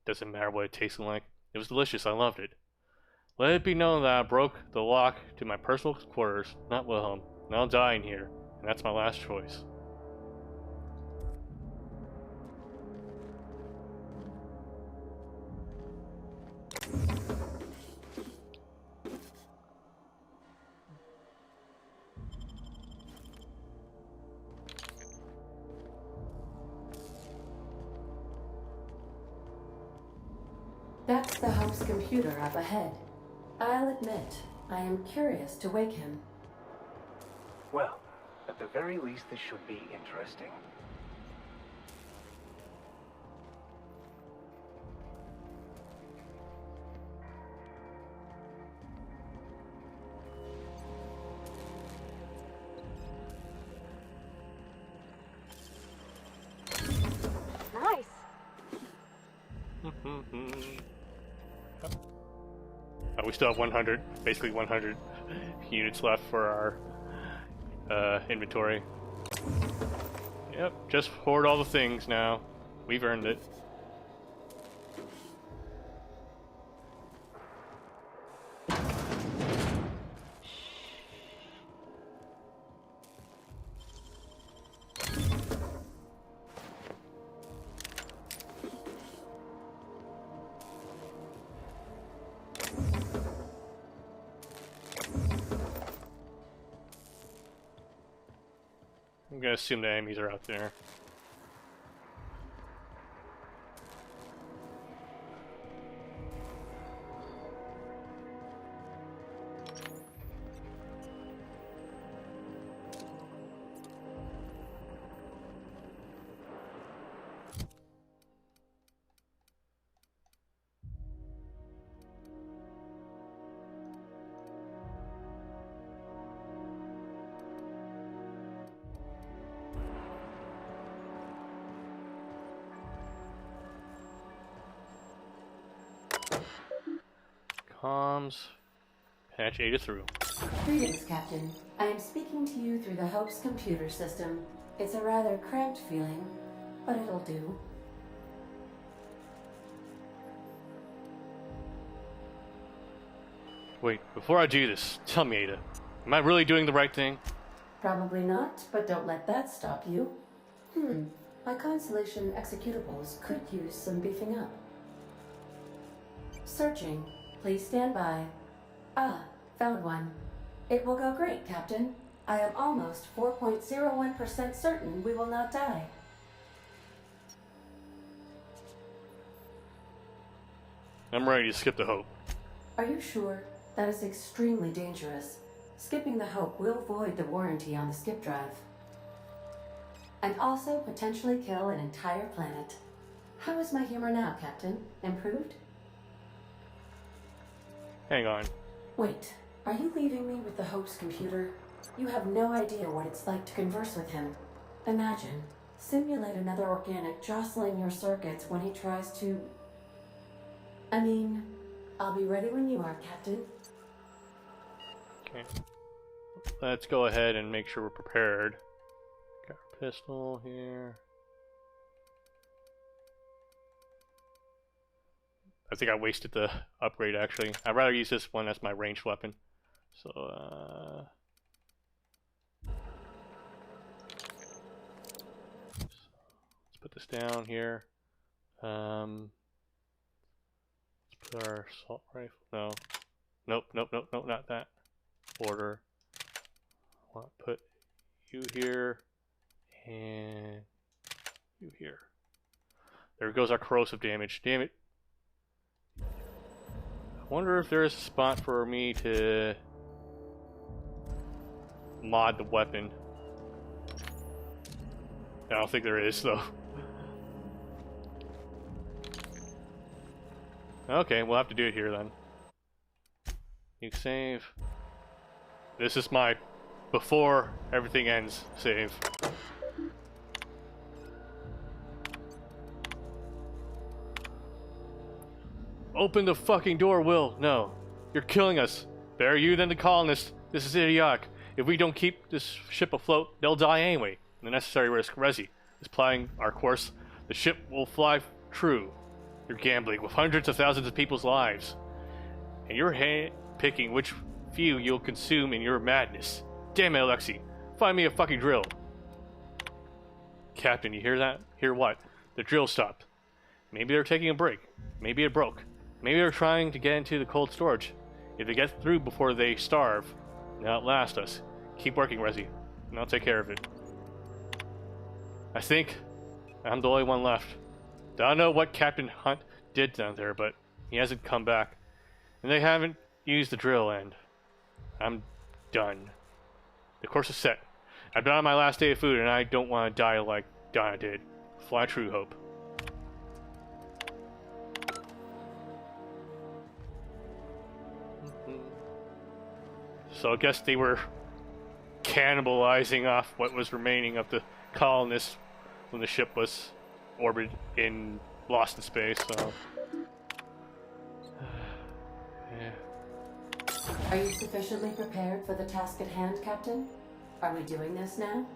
Doesn't matter what it tasted like. It was delicious, I loved it. Let it be known that I broke the lock to my personal quarters, not Wilhelm. And I'll die in here, and that's my last choice. That's the Hope's computer up ahead. I'll admit, I am curious to wake him. Well, at the very least, this should be interesting. Nice. We still have 100, basically 100 units left for our inventory. Yep, just hoard all the things now. We've earned it. I'm gonna assume the enemies are out there. Comms. Patch Ada through. Greetings, Captain. I am speaking to you through the Hope's computer system. It's a rather cramped feeling, but it'll do. Wait, before I do this, tell me, Ada, am I really doing the right thing? Probably not, but don't let that stop you. My Constellation executables could use some beefing up. Searching. Please stand by. Ah, found one. It will go great, Captain. I am almost 4.01% certain we will not die. I'm ready to skip the Hope. Are you sure? That is extremely dangerous. Skipping the Hope will void the warranty on the skip drive. And also potentially kill an entire planet. How is my humor now, Captain? Improved? Hang on. Wait, are you leaving me with the Hope's computer? You have no idea what it's like to converse with him. Imagine, simulate another organic jostling your circuits when he tries to... I mean, I'll be ready when you are, Captain. Okay. Let's go ahead and make sure we're prepared. Got our pistol here. I think I wasted the upgrade, actually. I'd rather use this one as my ranged weapon. So, let's put this down here. Let's put our assault rifle. No. Nope, nope, nope, nope, not that. Order. I want to put you here and you here. There goes our corrosive damage. Damn it. I wonder if there is a spot for me to mod the weapon. I don't think there is, though. Okay, we'll have to do it here then. You save. This is my before everything ends save. Open the fucking door, Will. No. You're killing us. Better you than the colonists. This is idiotic. If we don't keep this ship afloat, they'll die anyway. The necessary risk. Resi is plotting our course. The ship will fly true. You're gambling with hundreds of thousands of people's lives. And you're picking which few you'll consume in your madness. Damn it, Alexei. Find me a fucking drill. Captain, you hear that? Hear what? The drill stopped. Maybe they're taking a break. Maybe it broke. Maybe they're trying to get into the cold storage. If they get through before they starve, they'll outlast us. Keep working, Resi, and I'll take care of it. I think I'm the only one left. I don't know what Captain Hunt did down there, but He hasn't come back. And they haven't used the drill end. I'm done. The course is set. I've been on my last day of food and I don't want to die like Donna did. Fly true, Hope. So I guess they were cannibalizing off what was remaining of the colonists when the ship was lost in space, so... Are you sufficiently prepared for the task at hand, Captain? Are we doing this now?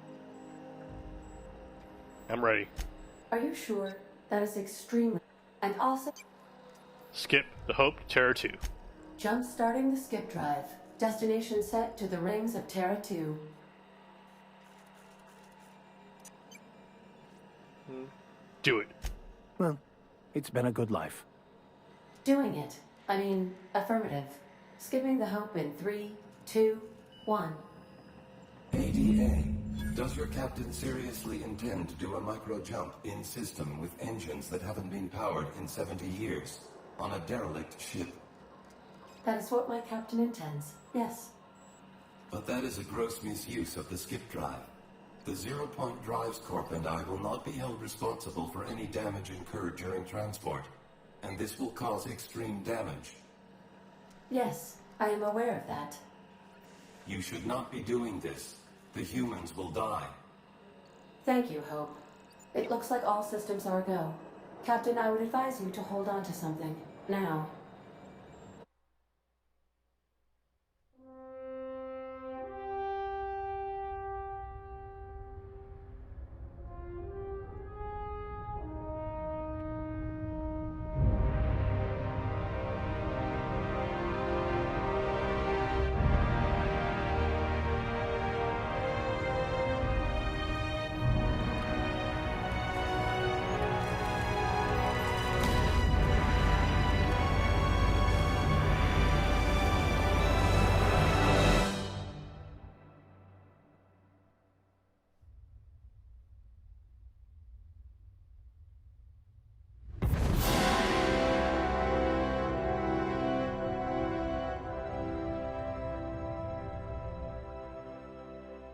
I'm ready. Are you sure? That is extremely... And also... Skip the Hope to Terra 2. Jump-starting the skip drive. Destination set to the rings of Terra 2. Do it. Well, it's been a good life. Doing it. I mean, affirmative. Skipping the Hope in 3, 2, 1. ADA, does your captain seriously intend to do a micro-jump in system with engines that haven't been powered in 70 years on a derelict ship? That is what my captain intends, yes. But that is a gross misuse of the skip drive. The Zero Point Drives Corp and I will not be held responsible for any damage incurred during transport, and this will cause extreme damage. Yes, I am aware of that. You should not be doing this. The humans will die. Thank you, Hope. It looks like all systems are a go. Captain, I would advise you to hold on to something. Now.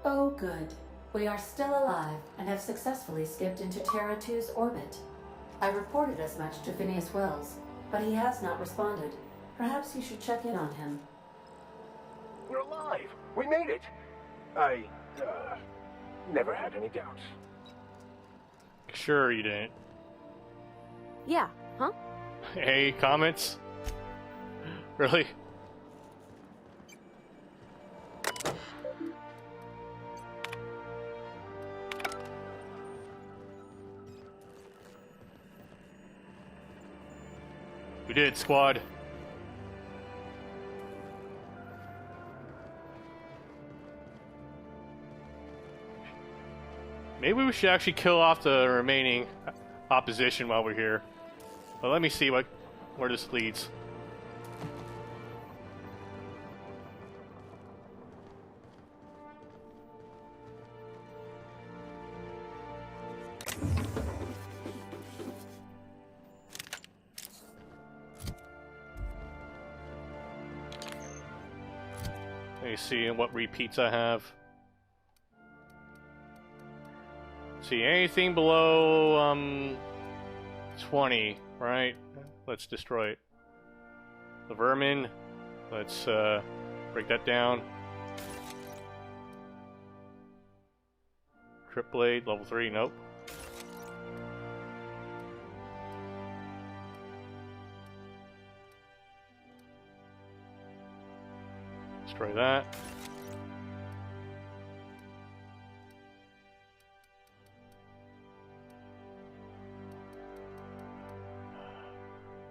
Oh, good. We are still alive and have successfully skipped into Terra 2's orbit. I reported as much to Phineas Wells, but he has not responded. Perhaps you should check in on him. We're alive! We made it! I, never had any doubts. Sure you didn't. Yeah, huh? Hey, comments? Really? We did it, squad. Maybe we should actually kill off the remaining opposition while we're here. But let me see where this leads. Let me see what repeats I have. See, anything below 20, right? Let's destroy it. The vermin, let's break that down. Trip blade, level 3, nope. Destroy that.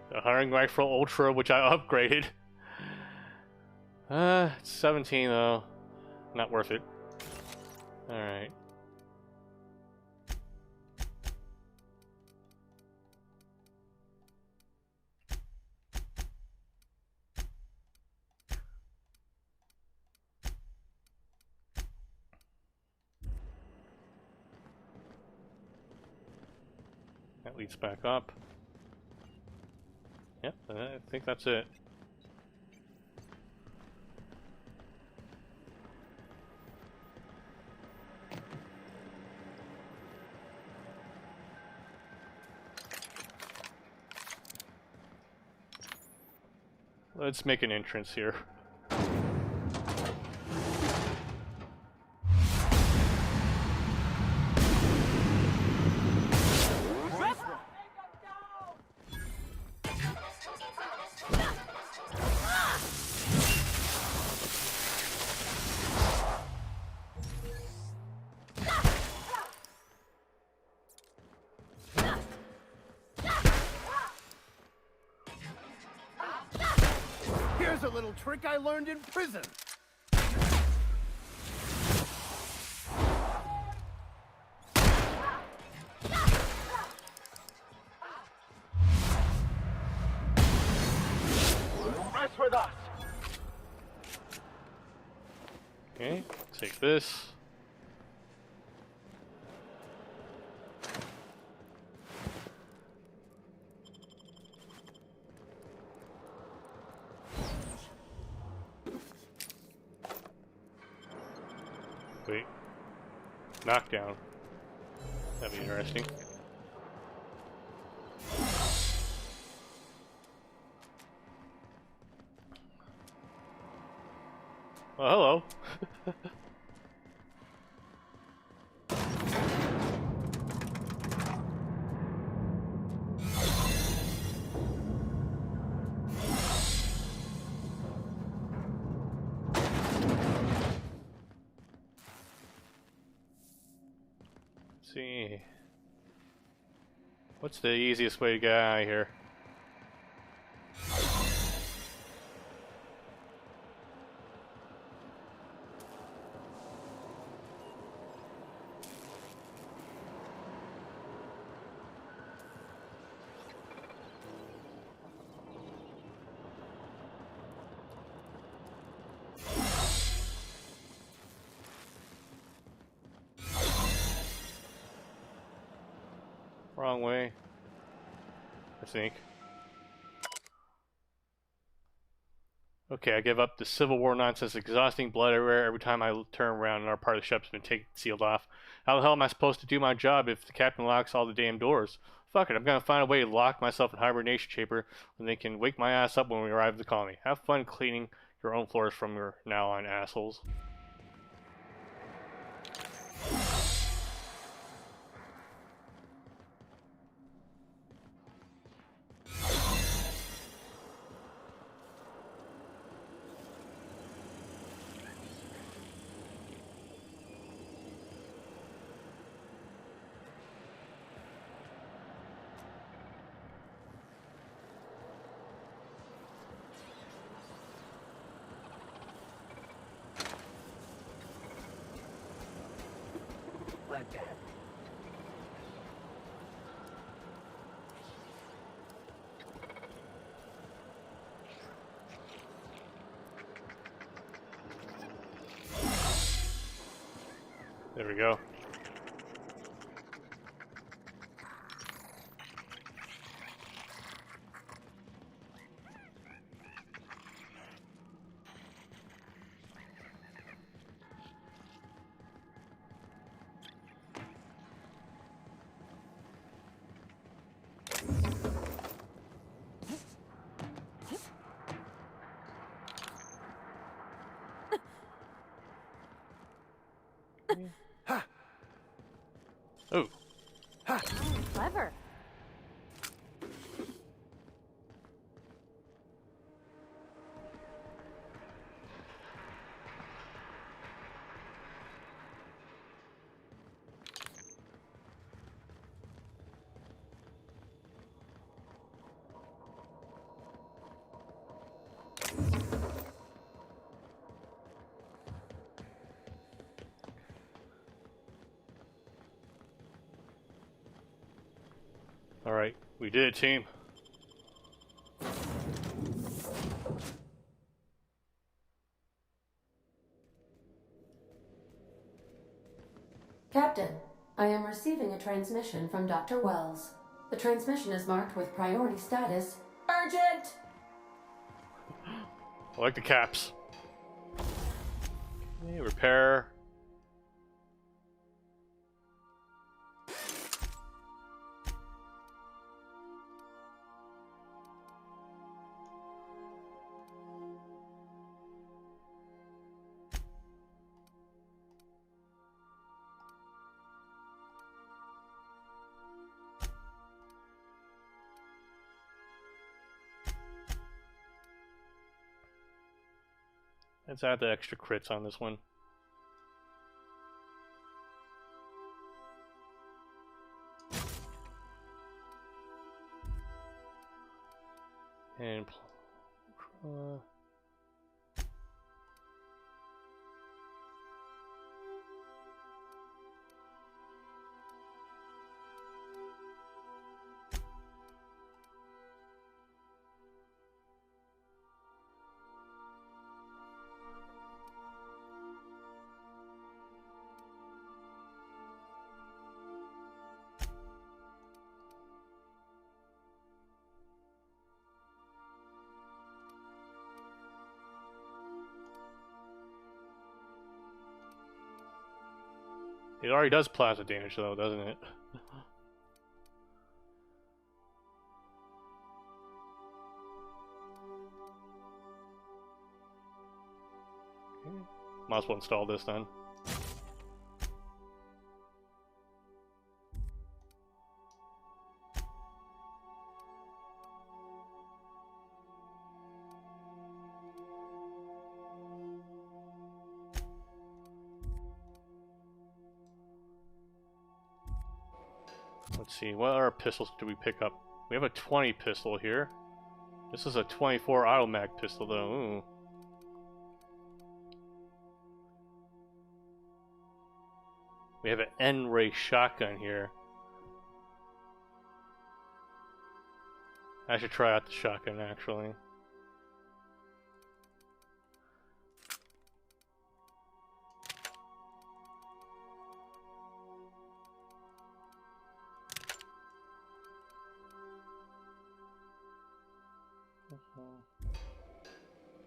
The hunting rifle ultra, which I upgraded. It's 17 though. Not worth it. Alright. That leads back up. Yep, I think that's it. Let's make an entrance here. Here's a little trick I learned in prison. Mess with us. Okay, take this. Wait. Knockdown. That'd be interesting. Well, hello. Let's see. What's the easiest way to get out of here? Wrong way, I think. Okay, I give up. The Civil War nonsense, exhausting, blood everywhere every time I turn around and our part of the ship's been sealed off. How the hell am I supposed to do my job if the captain locks all the damn doors? Fuck it, I'm gonna find a way to lock myself in hibernation chamber and they can wake my ass up when we arrive at the colony. Have fun cleaning your own floors from your now on, assholes. Like that. There we go. Oh. Clever. Alright, we did it, team. Captain, I am receiving a transmission from Dr. Wells. The transmission is marked with priority status, Sergeant! I like the caps. Okay, repair. Let's add the extra crits on this one. And it already does plasma damage though, doesn't it? Okay. Might as well install this then. Let's see, what other pistols do we pick up? We have a 20 pistol here. This is a 24 automag pistol though. Ooh. We have an N-ray shotgun here. I should try out the shotgun actually.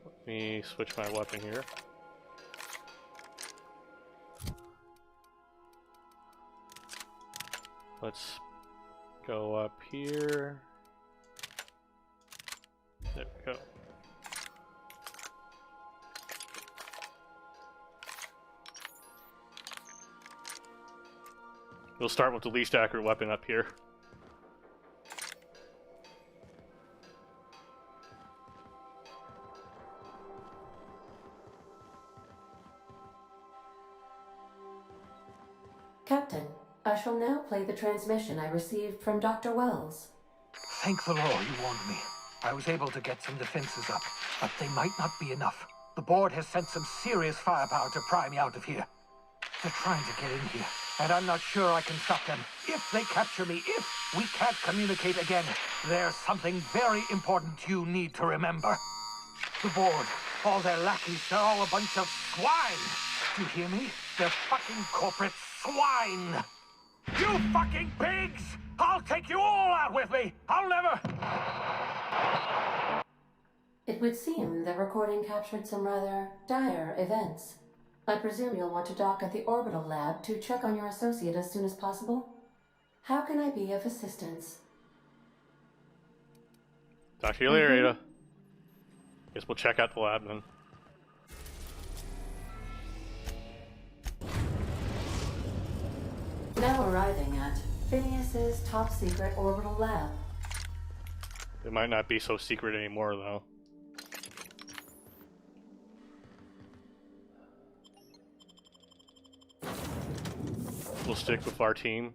Let me switch my weapon here. Let's go up here. There we go. We'll start with the least accurate weapon up here. Captain, I shall now play the transmission I received from Dr. Wells. Thank the Lord you warned me. I was able to get some defenses up, but they might not be enough. The board has sent some serious firepower to pry me out of here. They're trying to get in here, and I'm not sure I can stop them. If they capture me, if we can't communicate again, there's something very important you need to remember. The board, all their lackeys, they're all a bunch of swine. Do you hear me? They're fucking corporate swine! You fucking pigs! I'll take you all out with me! I'll never... It would seem the recording captured some rather dire events. I presume you'll want to dock at the orbital lab to check on your associate as soon as possible? How can I be of assistance? Talk to you later, Ada. Guess we'll check out the lab then. Now arriving at Phineas's top secret orbital lab. It might not be so secret anymore though. We'll stick with our team.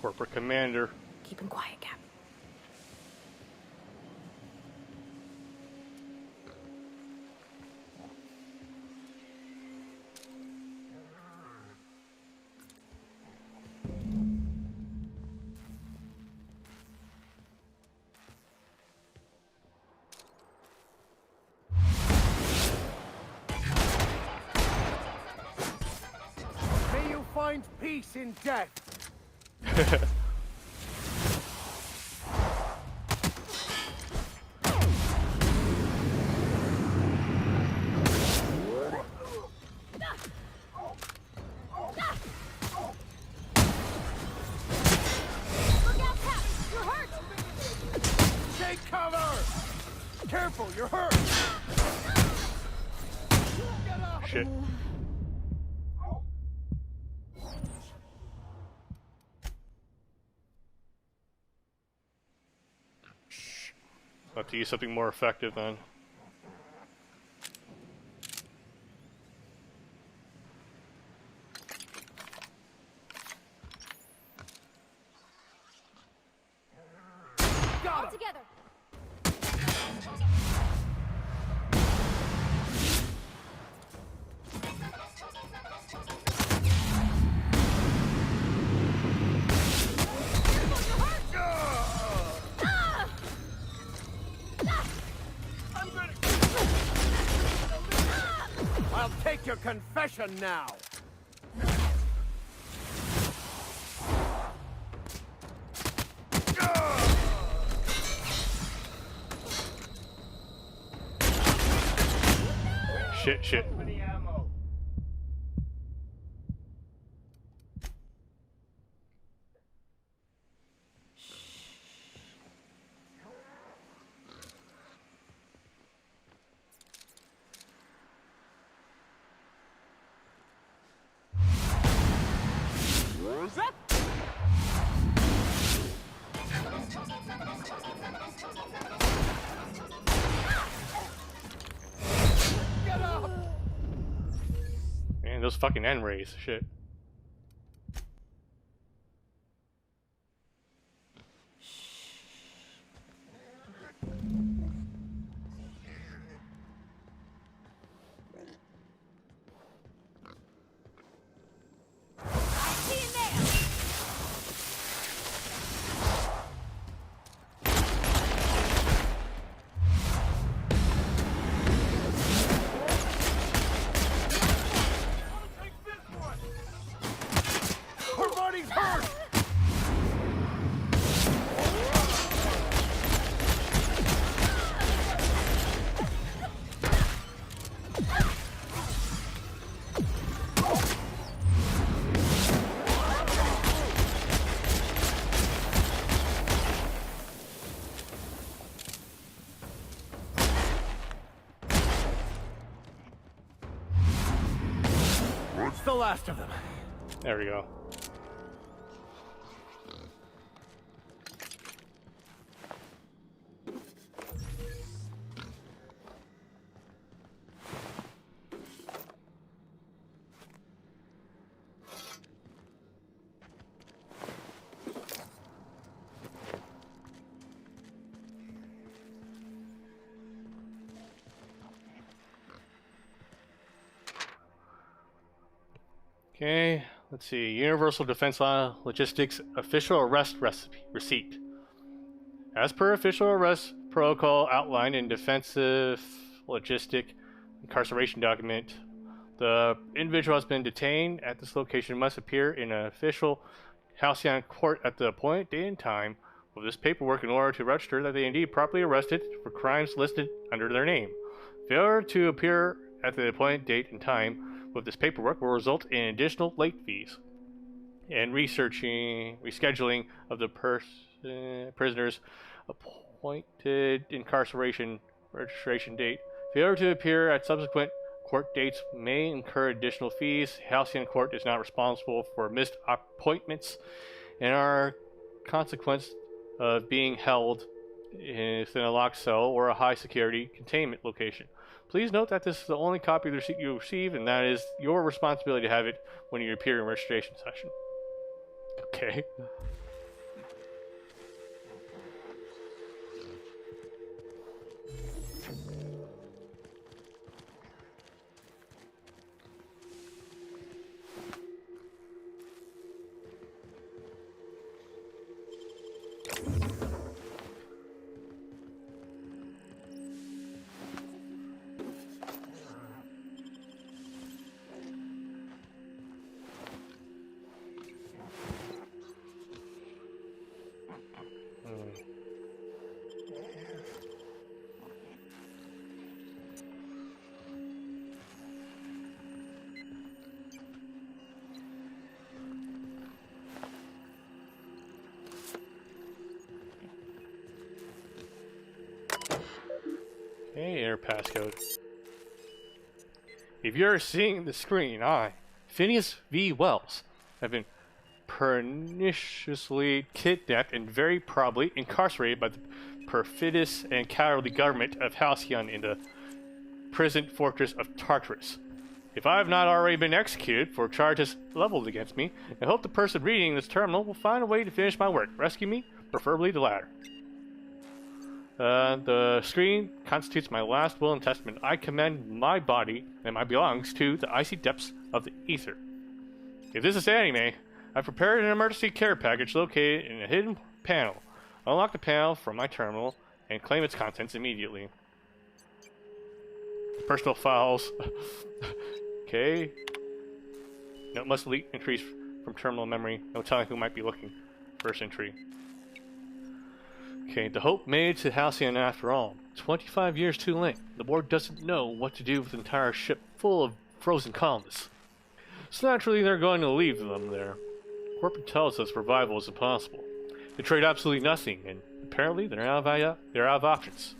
Corporate Commander. Keep him quiet, Cap. find peace in death. Take cover! Careful, you're hurt! Shit. I'll have to use something more effective then. All together. I'll take your confession now. Shit. Man, those fucking end rays, shit. Everybody's hurt! It's the last of them. There we go. Okay, let's see. Universal Defense Law Logistics Official Arrest Receipt. As per official arrest protocol outlined in Defensive Logistic Incarceration Document, the individual has been detained at this location must appear in an official Halcyon court at the appointed date and time of this paperwork in order to register that they indeed properly arrested for crimes listed under their name. Failure to appear at the appointed date and time with this paperwork will result in additional late fees and rescheduling of the prisoner's appointed incarceration registration date. Failure to appear at subsequent court dates may incur additional fees. Halcyon Court is not responsible for missed appointments and are consequence of being held within a locked cell or a high security containment location. Please note that this is the only copy of the receipt you receive, and that is your responsibility to have it when you appear in registration session. Okay. enter passcode. If you're seeing the screen, I, Phineas V. Wells, have been perniciously kidnapped and very probably incarcerated by the perfidious and cowardly government of Halcyon in the prison fortress of Tartarus. If I have not already been executed for charges leveled against me, I hope the person reading this terminal will find a way to finish my work. Rescue me, preferably the latter. The screen constitutes my last will and testament. I commend my body and my belongings to the icy depths of the ether. If this is anime, I've prepared an emergency care package located in a hidden panel. Unlock the panel from my terminal and claim its contents immediately. Personal files. Okay. Note must delete entries from terminal memory. No telling who might be looking. First entry. Okay, the Hope made it to Halcyon after all. 25 years too late. The board doesn't know what to do with an entire ship full of frozen colonists. So naturally they're going to leave them there. Corporate tells us revival is impossible. They trade absolutely nothing, and apparently they're out of options.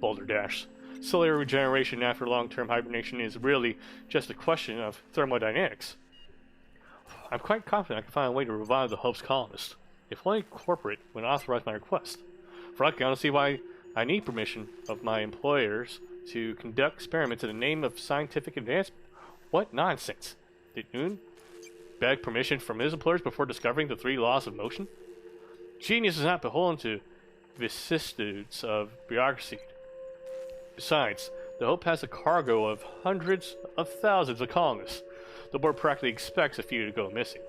Boulder Dash. Cellular regeneration after long-term hibernation is really just a question of thermodynamics. I'm quite confident I can find a way to revive the Hope's colonists. If only corporate would authorize my request. Frankly, I don't see why I need permission of my employers to conduct experiments in the name of scientific advancement. What nonsense! Did Noon beg permission from his employers before discovering the 3 laws of motion? Genius is not beholden to vicissitudes of bureaucracy. Besides, the Hope has a cargo of hundreds of thousands of colonists. The board practically expects a few to go missing.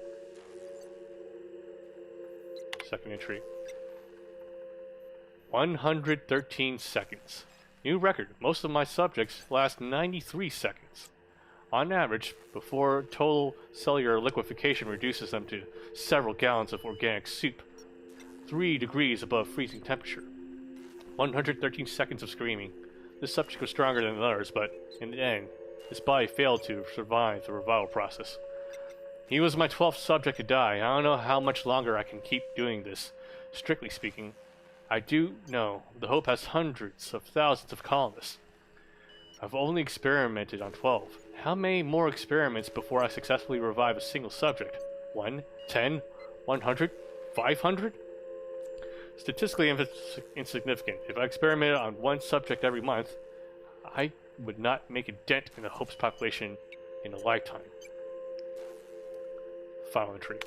Second entry. 113 seconds. New record. Most of my subjects last 93 seconds. On average, before total cellular liquefaction reduces them to several gallons of organic soup. 3 degrees above freezing temperature. 113 seconds of screaming. This subject was stronger than the others, but in the end, his body failed to survive the revival process. He was my 12th subject to die. I don't know how much longer I can keep doing this. Strictly speaking, I do know the Hope has hundreds of thousands of colonists. I've only experimented on 12. How many more experiments before I successfully revive a single subject? 1, 10, 100, 500? Statistically insignificant. If I experimented on one subject every month, I would not make a dent in the Hope's population in a lifetime. Final entry.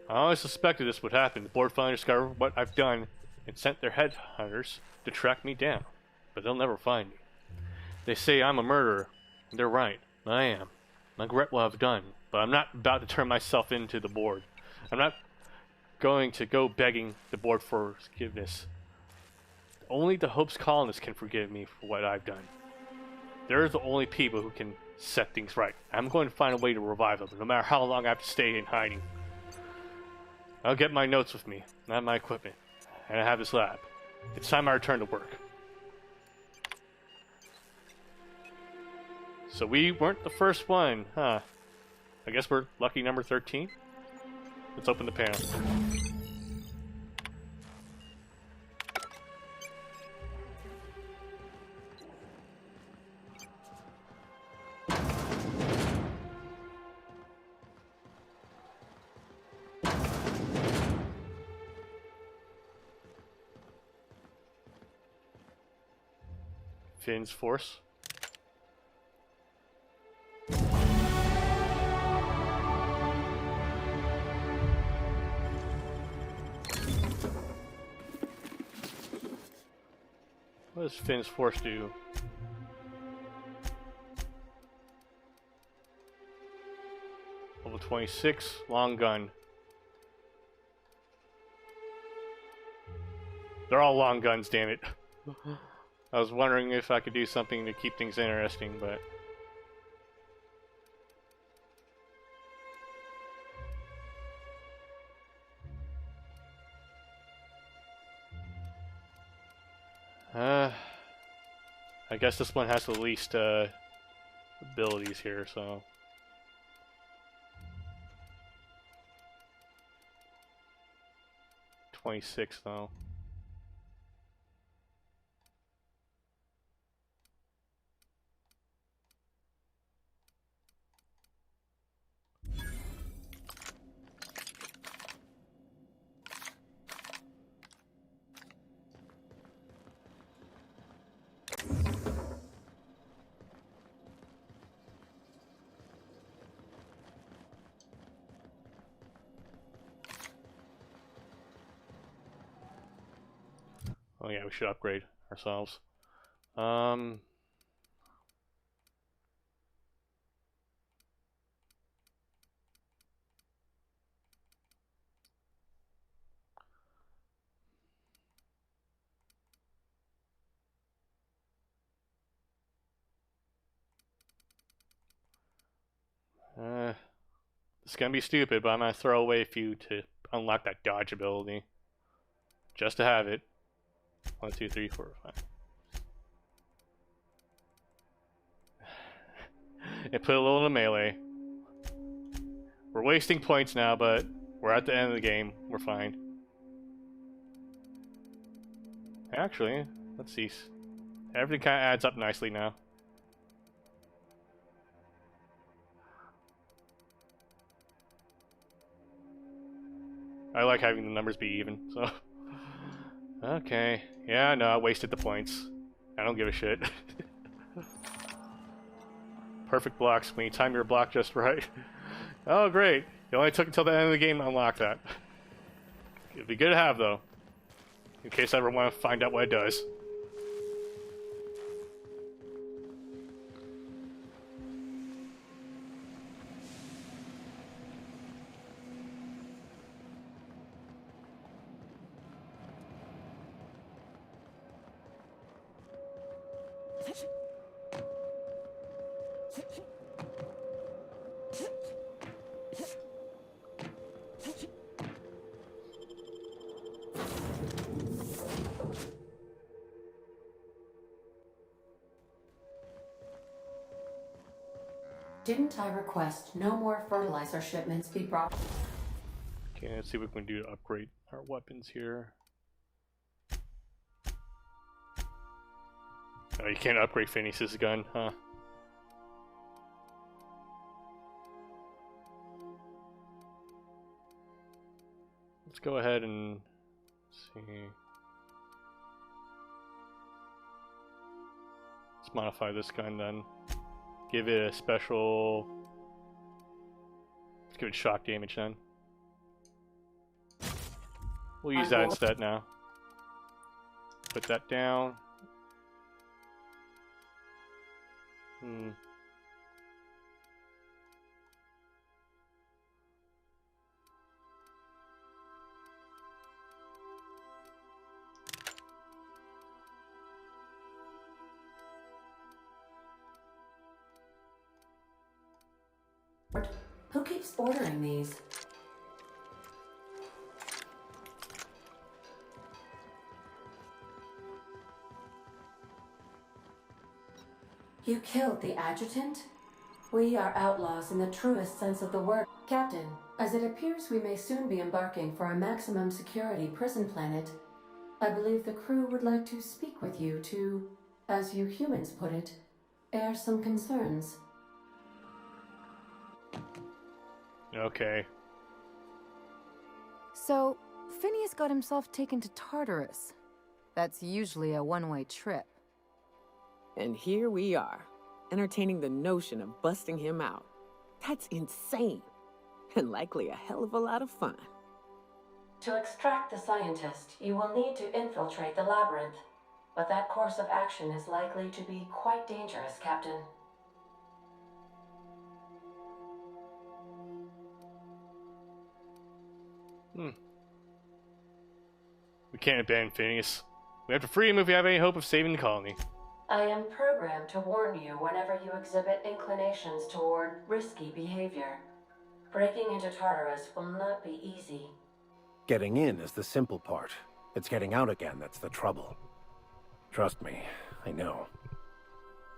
I always suspected this would happen. The board finally discovered what I've done and sent their headhunters to track me down. But they'll never find me. They say I'm a murderer. And they're right. I am. I regret what I've done. But I'm not about to turn myself into the board. I'm not going to go begging the board for forgiveness. Only the Hope's colonists can forgive me for what I've done. They're the only people who can set things right. I'm going to find a way to revive them, no matter how long I have to stay in hiding. I'll get my notes with me, not my equipment, and I have this lab. It's time I return to work. So we weren't the first one, huh? I guess we're lucky number 13? Let's open the panel. Finn's Force. What does Finn's Force do? Level 26, long gun. They're all long guns, damn it. I was wondering if I could do something to keep things interesting, but... I guess this one has the least abilities here, so... $26 though. yeah, we should upgrade ourselves. It's gonna be stupid, but I'm gonna throw away a few to unlock that dodge ability. Just to have it. 1, 2, 3, 4, 5. And put a little in melee. We're wasting points now, but we're at the end of the game. We're fine. Actually, let's see. Everything kind of adds up nicely now. I like having the numbers be even, so... Okay. Yeah, no, I wasted the points. I don't give a shit. Perfect blocks when you time your block just right. Oh, great. It only took until the end of the game to unlock that. It'd be good to have, though. In case I ever want to find out what it does. Didn't I request no more fertilizer shipments be brought? Okay, let's see what we can do to upgrade our weapons here. Oh, you can't upgrade Phineas's gun, huh? Let's go ahead and see. Let's modify this gun then. Give it a special... Let's give it shock damage then. We'll use that instead now. Put that down. Who keeps ordering these? You killed the adjutant? We are outlaws in the truest sense of the word. Captain, as it appears we may soon be embarking for a maximum security prison planet, I believe the crew would like to speak with you to, as you humans put it, air some concerns. Okay. So, Phineas got himself taken to Tartarus. That's usually a one-way trip. And here we are, entertaining the notion of busting him out. That's insane. And likely a hell of a lot of fun. To extract the scientist, you will need to infiltrate the labyrinth. But that course of action is likely to be quite dangerous, Captain. We can't abandon Phineas. We have to free him if we have any hope of saving the colony. I am programmed to warn you whenever you exhibit inclinations toward risky behavior. Breaking into Tartarus will not be easy. Getting in is the simple part. It's getting out again that's the trouble. Trust me, I know.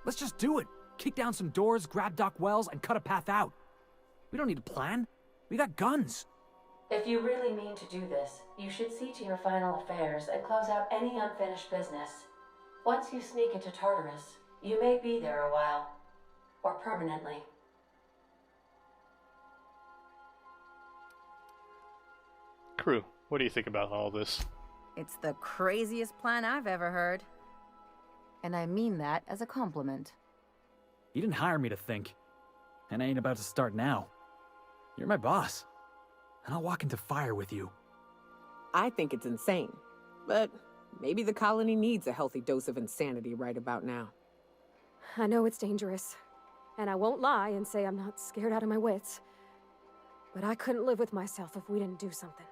Let's just do it. Kick down some doors, grab Doc Wells, and cut a path out. We don't need a plan. We got guns. If you really mean to do this, you should see to your final affairs and close out any unfinished business. Once you sneak into Tartarus, you may be there a while. Or permanently. Crew, what do you think about all this? It's the craziest plan I've ever heard. And I mean that as a compliment. You didn't hire me to think. And I ain't about to start now. You're my boss. And I'll walk into fire with you. I think it's insane, but Maybe the colony needs a healthy dose of insanity right about now. I know it's dangerous, and I won't lie and say I'm not scared out of my wits. But I couldn't live with myself if we didn't do something.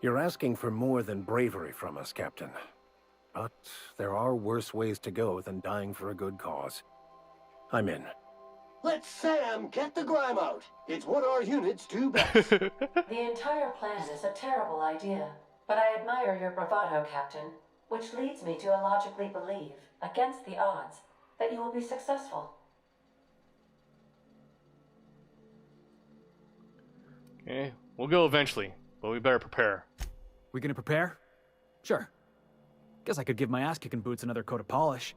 You're asking for more than bravery from us, Captain. But there are worse ways to go than dying for a good cause. I'm in. Let Sam get the grime out. It's what our units do best. The entire plan is a terrible idea, but I admire your bravado, Captain, which leads me to illogically believe, against the odds, that you will be successful. Okay, we'll go eventually, but we better prepare. We gonna prepare? Sure. Guess I could give my ass-kicking boots another coat of polish.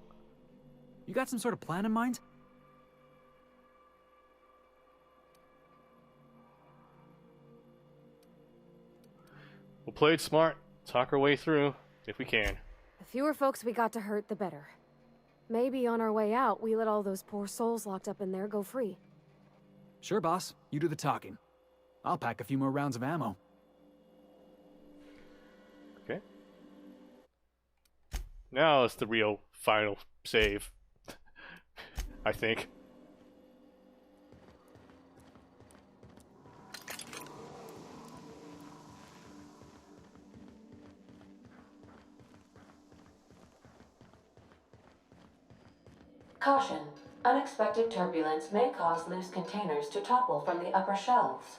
You got some sort of plan in mind? We'll play it smart, talk our way through, if we can. The fewer folks we got to hurt, the better. Maybe on our way out, we let all those poor souls locked up in there go free. Sure, boss. You do the talking. I'll pack a few more rounds of ammo. Okay. Now it's the real final save. I think. Caution. Unexpected turbulence may cause loose containers to topple from the upper shelves.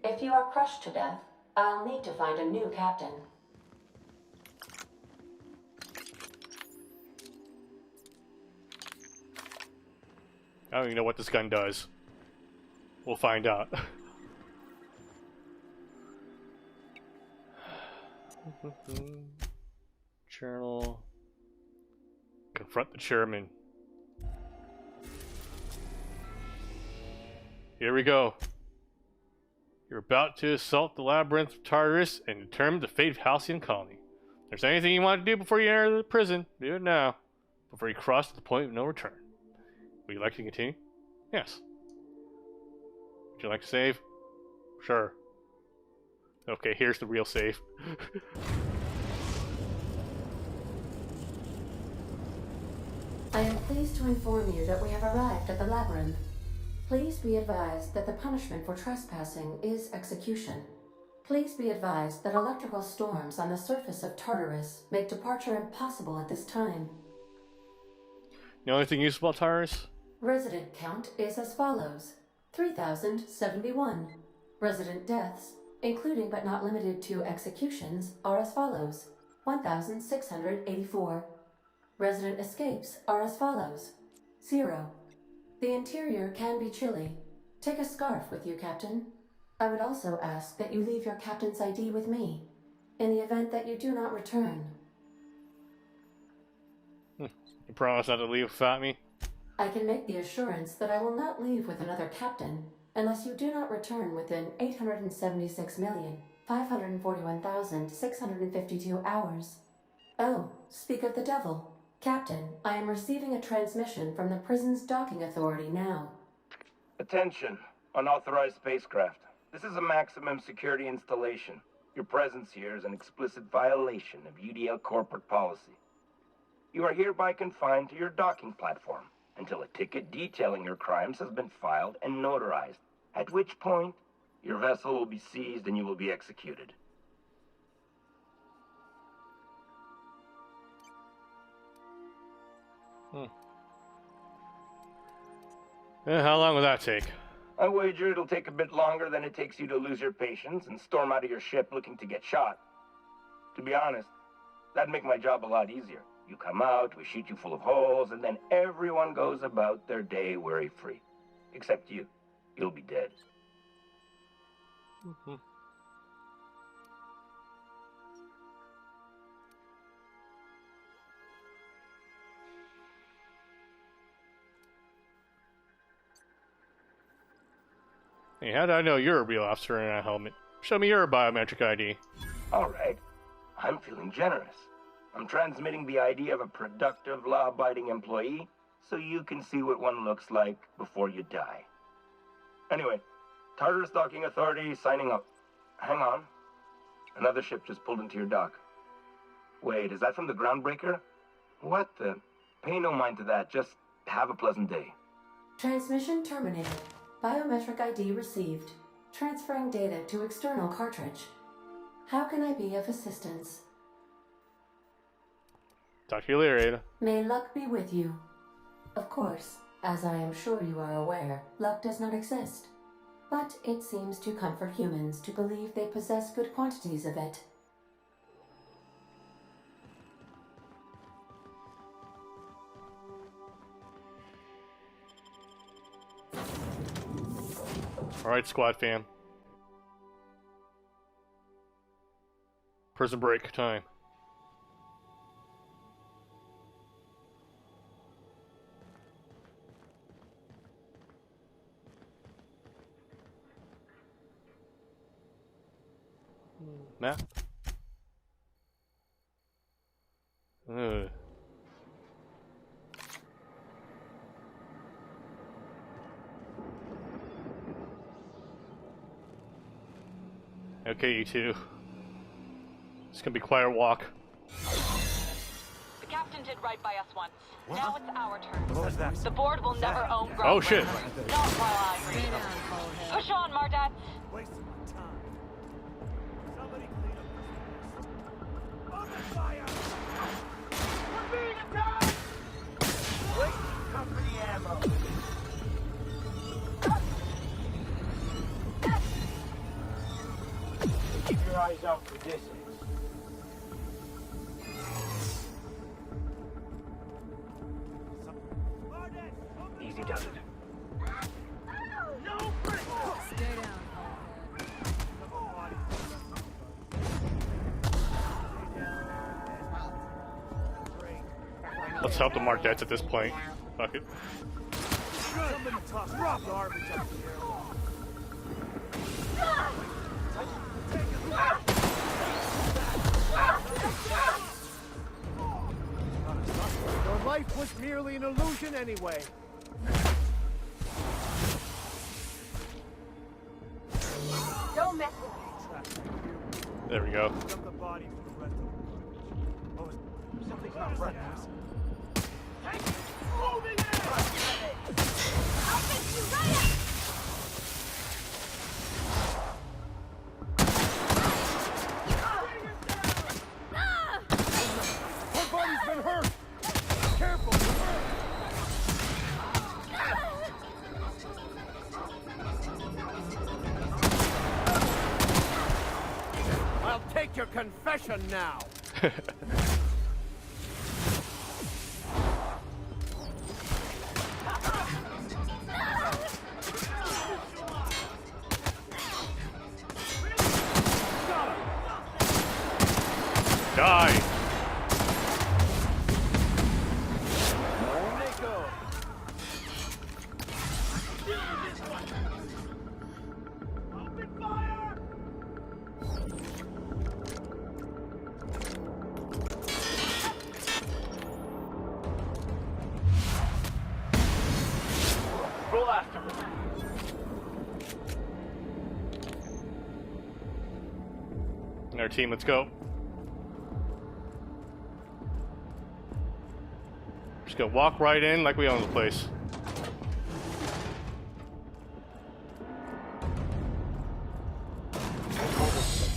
If you are crushed to death, I'll need to find a new captain. I don't even know what this gun does. We'll find out. Journal. Confront the chairman. Here we go. You're about to assault the labyrinth of Tartarus and determine the fate of Halcyon Colony. If there's anything you want to do before you enter the prison, do it now, before you cross the point of no return. Would you like to continue? Yes. Would you like to save? Sure. Okay, here's the real save. I am pleased to inform you that we have arrived at the labyrinth. Please be advised that the punishment for trespassing is execution. Please be advised that electrical storms on the surface of Tartarus make departure impossible at this time. The only thing useful about Tartarus? Resident count is as follows: 3,071. Resident deaths, including but not limited to executions, are as follows: 1,684. Resident escapes are as follows: 0. The interior can be chilly. Take a scarf with you, Captain. I would also ask that you leave your captain's ID with me, in the event that you do not return. You promise not to leave without me? I can make the assurance that I will not leave with another captain, unless you do not return within 876,541,652 hours. Oh, speak of the devil. Captain, I am receiving a transmission from the prison's docking authority now. Attention, unauthorized spacecraft. This is a maximum security installation. Your presence here is an explicit violation of UDL corporate policy. You are hereby confined to your docking platform until a ticket detailing your crimes has been filed and notarized, at which point your vessel will be seized and you will be executed. How long will that take? I wager it'll take a bit longer than it takes you to lose your patience and storm out of your ship looking to get shot. To be honest, that'd make my job a lot easier. You come out, we shoot you full of holes, and then everyone goes about their day worry-free. Except you. You'll be dead. Hey, how do I know you're a real officer in a helmet? Show me your biometric ID. Alright. I'm feeling generous. I'm transmitting the ID of a productive, law-abiding employee so you can see what one looks like before you die. Anyway, Tartarus Docking Authority signing up. Hang on. Another ship just pulled into your dock. Wait, is that from the Groundbreaker? What the? Pay no mind to that. Just have a pleasant day. Transmission terminated. Biometric ID received. Transferring data to external cartridge. How can I be of assistance? Talk to you later, Ada. May luck be with you. Of course, as I am sure you are aware, luck does not exist. But it seems to comfort humans to believe they possess good quantities of it. Alright, squad fam. Prison break time. Map. Okay, you two. It's gonna be quite a walk. The captain did right by us once. What? Now it's our turn. What was that? The board will never own Groundbreaker. Oh shit! Not while I read. Push on, Mardat. Wasting my time. Somebody clean up this. Open fire! We're being attacked! Wait, company ammo. Keep your eyes out for distance. Easy does it. No! Stay down. Let's help the Mardettes at this point. Fuck it. Somebody toss garbage up here. Your life was merely an illusion anyway. Don't mess with me. There we go. Dump the body for the rest of the... Oh, something's not right. Moving in! I'll fix you right up! Her body's been hurt! Careful! I'll take your confession now! Die! Roll after me. Our team, let's go. Just gonna walk right in like we own the place.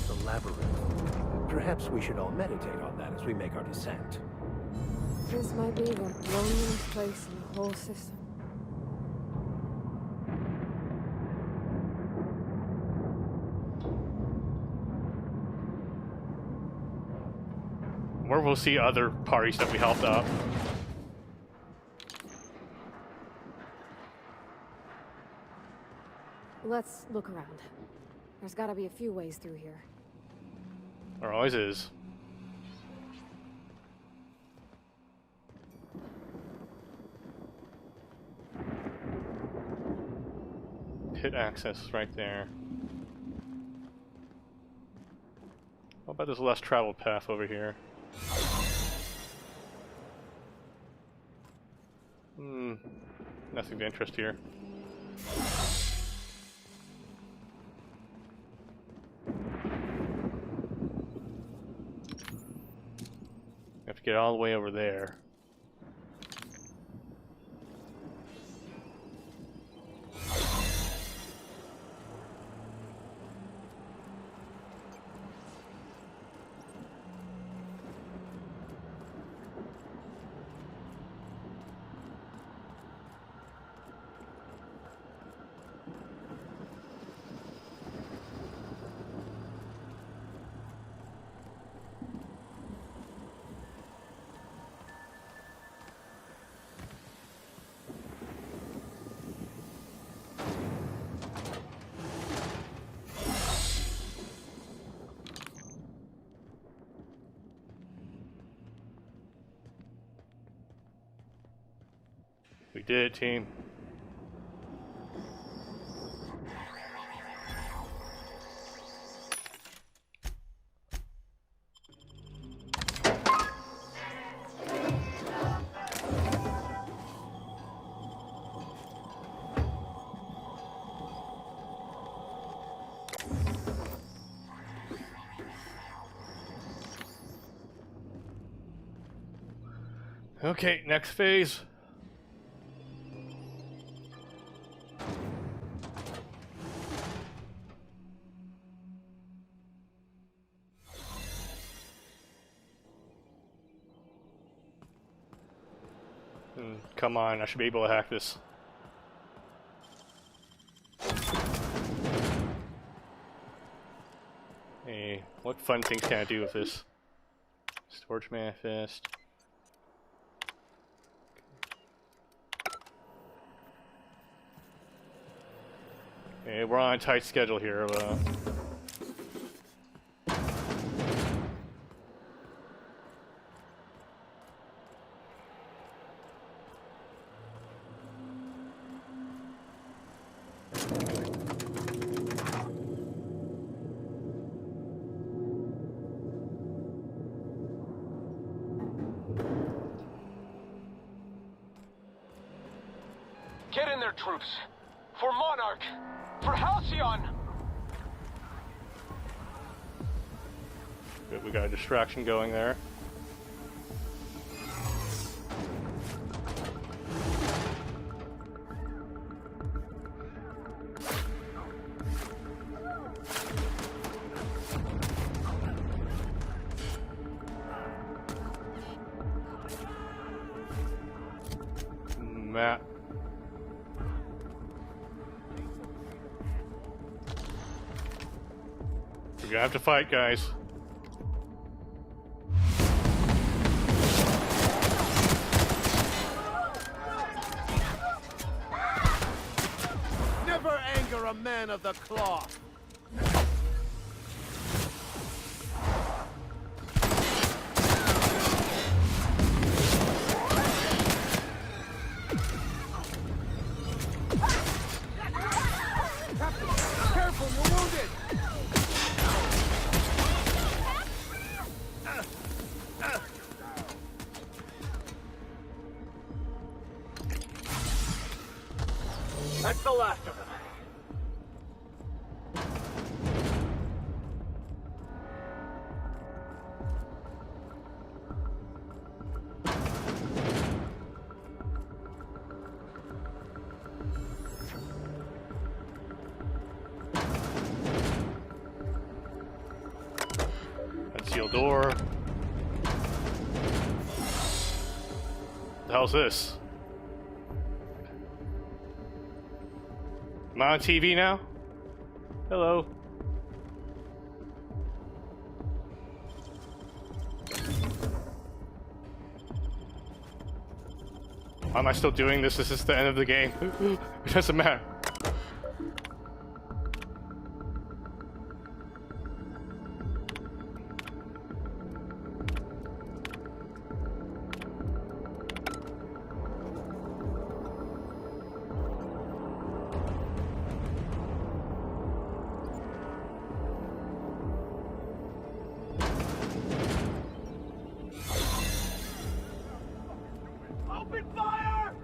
The labyrinth. Perhaps we should all meditate on that as we make our descent. This might be the loneliest place in the whole system. Where we'll see other parties that we helped out. Let's look around. There's gotta be a few ways through here. There always is. Pit access right there. How about this less traveled path over here? Nothing of interest here. get all the way over there. We did it, team. Okay, next phase. Come on, I should be able to hack this. Hey, what fun things can I do with this? Storage manifest. Okay, we're on a tight schedule here. Get in there, troops! For Monarch! For Halcyon! Good, we got a distraction going there. Matt. We're gonna have to fight, guys. Never anger a man of the cloth. Careful, you're wounded! That's the last of them. Unsealed door. The hell's this? Am I on TV now? Hello. Why am I still doing this? This is the end of the game. It doesn't matter. Open fire!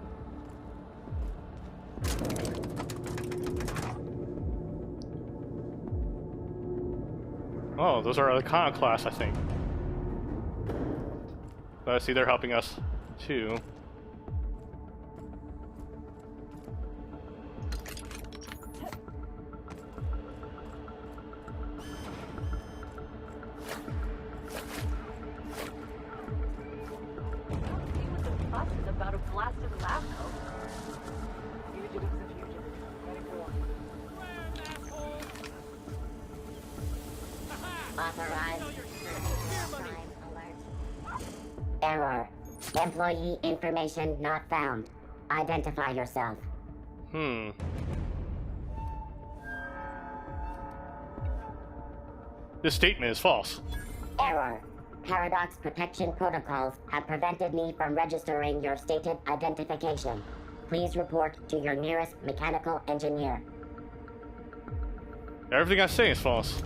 Oh, those are iconoclasts, I think. See, they're helping us too. About a blasted lab coat. Fugitives and fugitives. Ready for one. Authorized. Crime alert. Error. Employee information not found. Identify yourself. This statement is false. Error. Paradox protection protocols have prevented me from registering your stated identification. Please report to your nearest mechanical engineer. Everything I say is false.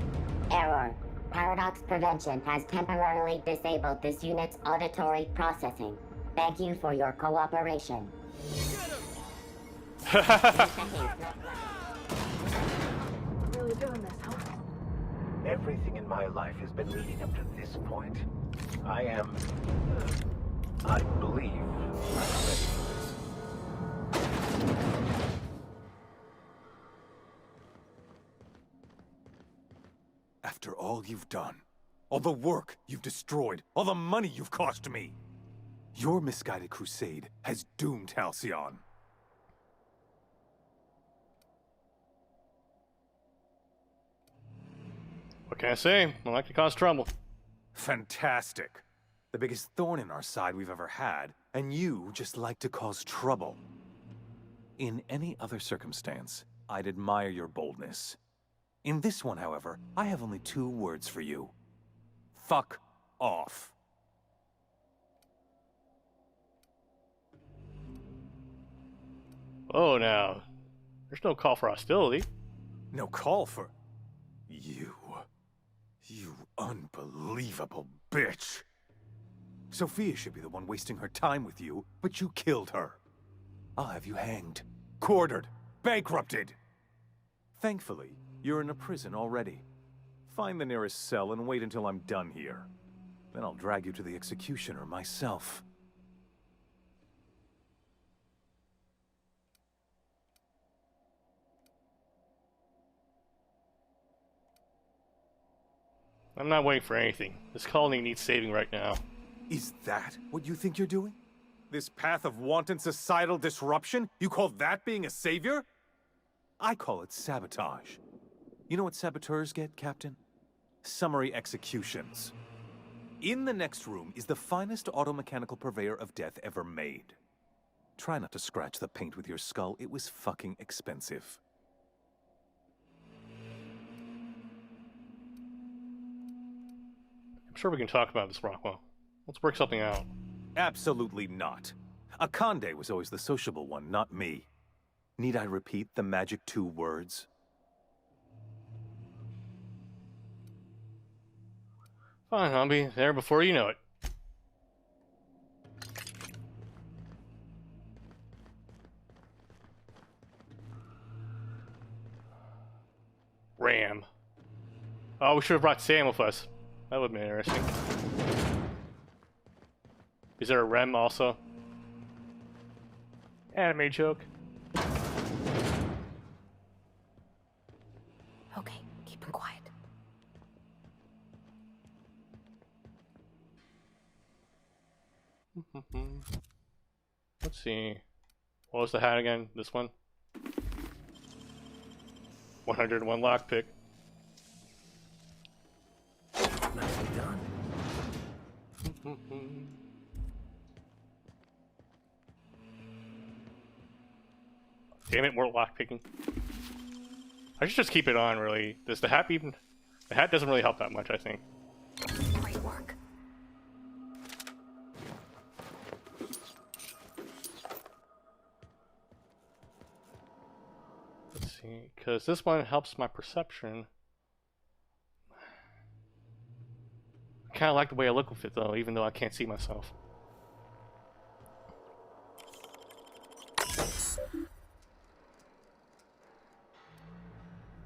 Error. Paradox Prevention has temporarily disabled this unit's auditory processing. Thank you for your cooperation. Really doing this, huh? Everything in my life has been leading up to this point. I believe I'm ready. After all you've done, all the work you've destroyed, all the money you've cost me, your misguided crusade has doomed Halcyon. What can I say? I like to cause trouble. Fantastic. The biggest thorn in our side we've ever had, and you just like to cause trouble. In any other circumstance, I'd admire your boldness. In this one, however, I have only 2 words for you. Fuck off. Oh, now. There's no call for hostility. No call for... You unbelievable bitch. Sophia should be the one wasting her time with you, but you killed her. I'll have you hanged, quartered, bankrupted. Thankfully, you're in a prison already. Find the nearest cell and wait until I'm done here. Then I'll drag you to the executioner myself. I'm not waiting for anything. This colony needs saving right now. Is that what you think you're doing? This path of wanton societal disruption? You call that being a savior? I call it sabotage. You know what saboteurs get, Captain? Summary executions. In the next room is the finest automechanical purveyor of death ever made. Try not to scratch the paint with your skull. It was fucking expensive. I'm sure we can talk about this, Rockwell. Let's work something out. Absolutely not. Akande was always the sociable one, not me. Need I repeat the magic 2 words? Fine, I'll be there before you know it. Ram. Oh, we should have brought Sam with us. That would have been interesting. Is there a Rem also? Anime joke. Okay, keep him quiet. Let's see. What was the hat again? This one? 101 lockpick. Nicely done. Damn it, more lockpicking. I should just keep it on, really. Does the hat even... The hat doesn't really help that much, I think. Great work. Let's see, because this one helps my perception. I kind of like the way I look with it, though, even though I can't see myself.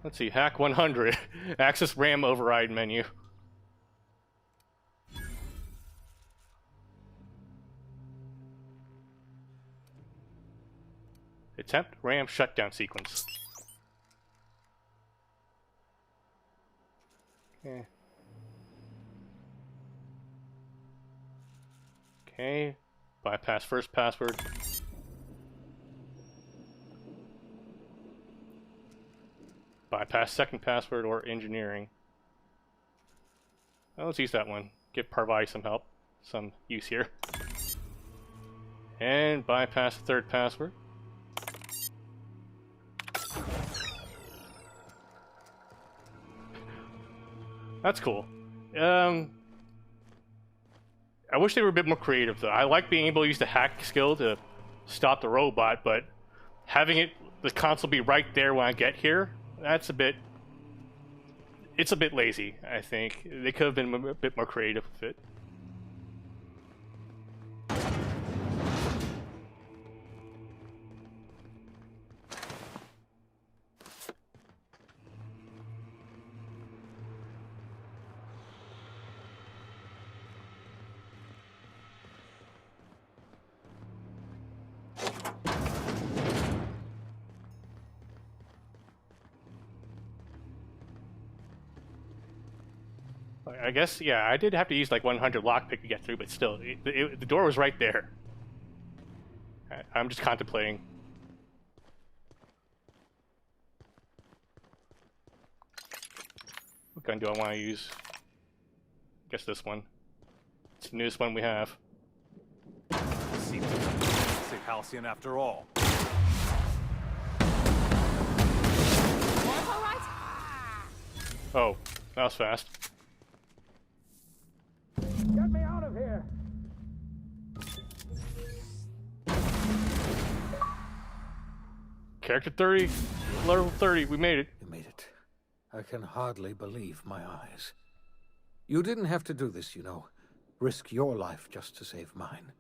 Let's see, hack 100. Access RAM override menu. Attempt RAM shutdown sequence. Okay. Okay. Bypass first password. Bypass second password or engineering. Well, let's use that one. Give Parvati some help. Some use here. And bypass the third password. That's cool. I wish they were a bit more creative, though. I like being able to use the hack skill to stop the robot, but having the console be right there when I get here, that's a bit... It's a bit lazy, I think. They could have been a bit more creative with it. I guess, yeah, I did have to use like 100 lockpick to get through, but still, the door was right there. I'm just contemplating. What gun do I want to use? I guess this one. It's the newest one we have. Seems save Halcyon after all. Oh, that was fast. Get me out of here! Character 30, level 30, we made it. You made it. I can hardly believe my eyes. You didn't have to do this, you know. Risk your life just to save mine.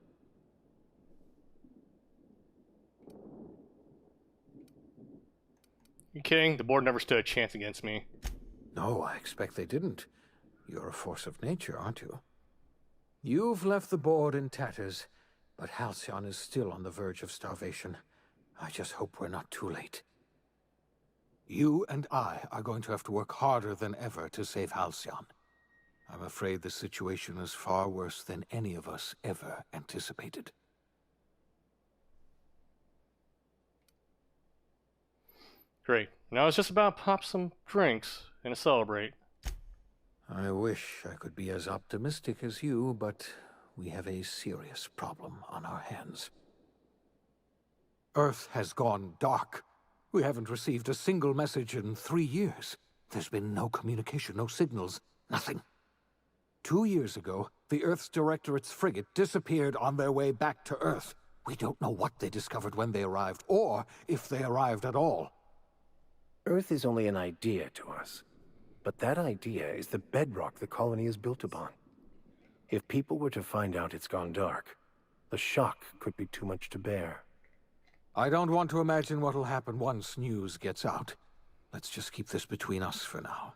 You kidding? The board never stood a chance against me. No, I expect they didn't. You're a force of nature, aren't you? You've left the board in tatters, but Halcyon is still on the verge of starvation. I just hope we're not too late. You and I are going to have to work harder than ever to save Halcyon. I'm afraid the situation is far worse than any of us ever anticipated. Great. Now it's just about pop some drinks and celebrate. I wish I could be as optimistic as you, but we have a serious problem on our hands. Earth has gone dark. We haven't received a single message in 3 years. There's been no communication, no signals, nothing. 2 years ago, the Earth's Directorate's frigate disappeared on their way back to Earth. We don't know what they discovered when they arrived, or if they arrived at all. Earth is only an idea to us. But that idea is the bedrock the colony is built upon. If people were to find out it's gone dark, the shock could be too much to bear. I don't want to imagine what'll happen once news gets out. Let's just keep this between us for now.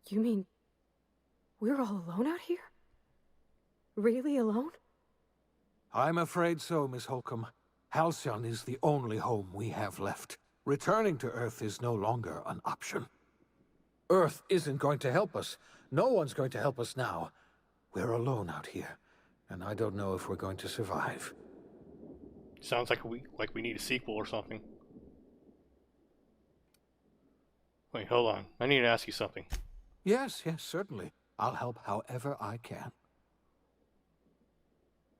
You mean we're all alone out here? Really alone? I'm afraid so, Miss Holcomb. Halcyon is the only home we have left. Returning to Earth is no longer an option. Earth isn't going to help us. No one's going to help us now. We're alone out here, and I don't know if we're going to survive. Sounds like we need a sequel or something. Wait, hold on. I need to ask you something. Yes, certainly. I'll help however I can.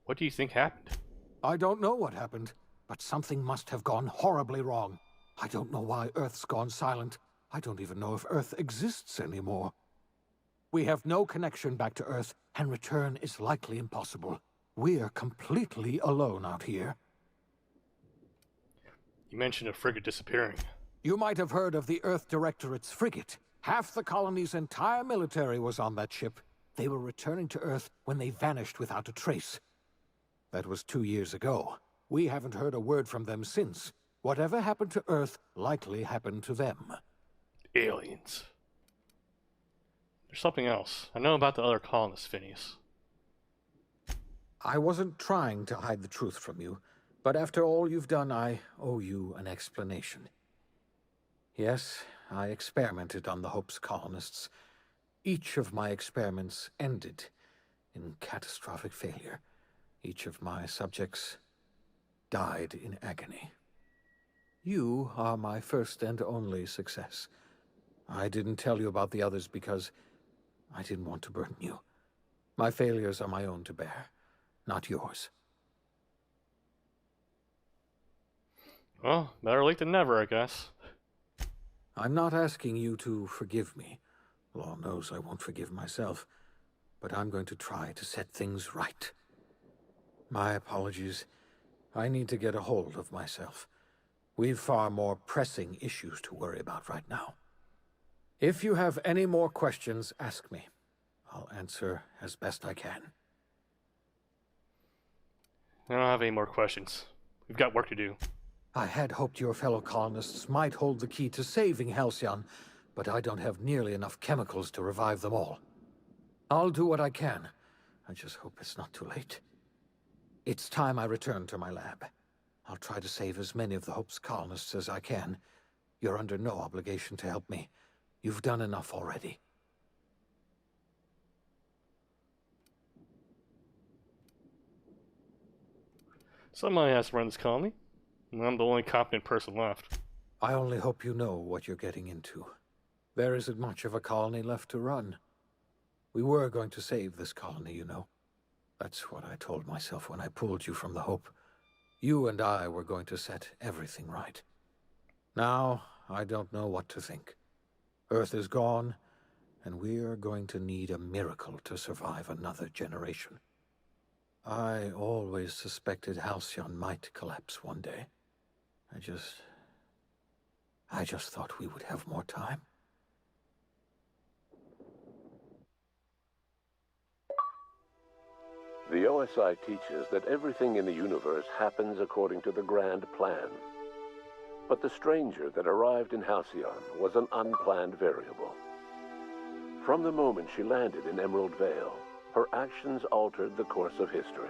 What do you think happened? I don't know what happened, but something must have gone horribly wrong. I don't know why Earth's gone silent. I don't even know if Earth exists anymore. We have no connection back to Earth, and return is likely impossible. We're completely alone out here. You mentioned a frigate disappearing. You might have heard of the Earth Directorate's frigate. Half the colony's entire military was on that ship. They were returning to Earth when they vanished without a trace. That was 2 years ago. We haven't heard a word from them since. Whatever happened to Earth likely happened to them. Aliens. There's something else. I know about the other colonists, Phineas. I wasn't trying to hide the truth from you, But after all you've done, I owe you an explanation. Yes, I experimented on the Hope's colonists. Each of my experiments ended in catastrophic failure. Each of my subjects died in agony. You are my first and only success. I didn't tell you about the others because I didn't want to burden you. My failures are my own to bear, not yours. Well, better late than never, I guess. I'm not asking you to forgive me. Law knows I won't forgive myself. But I'm going to try to set things right. My apologies. I need to get a hold of myself. We've far more pressing issues to worry about right now. If you have any more questions, ask me. I'll answer as best I can. I don't have any more questions. We've got work to do. I had hoped your fellow colonists might hold the key to saving Halcyon, but I don't have nearly enough chemicals to revive them all. I'll do what I can. I just hope it's not too late. It's time I return to my lab. I'll try to save as many of the Hope's colonists as I can. You're under no obligation to help me. You've done enough already. Somebody has to run this colony, and I'm the only competent person left. I only hope you know what you're getting into. There isn't much of a colony left to run. We were going to save this colony, you know. That's what I told myself when I pulled you from the Hope. You and I were going to set everything right. Now, I don't know what to think. Earth is gone, and we're going to need a miracle to survive another generation. I always suspected Halcyon might collapse one day. I just thought we would have more time. The OSI teaches that everything in the universe happens according to the grand plan. But the stranger that arrived in Halcyon was an unplanned variable. From the moment she landed in Emerald Vale, her actions altered the course of history.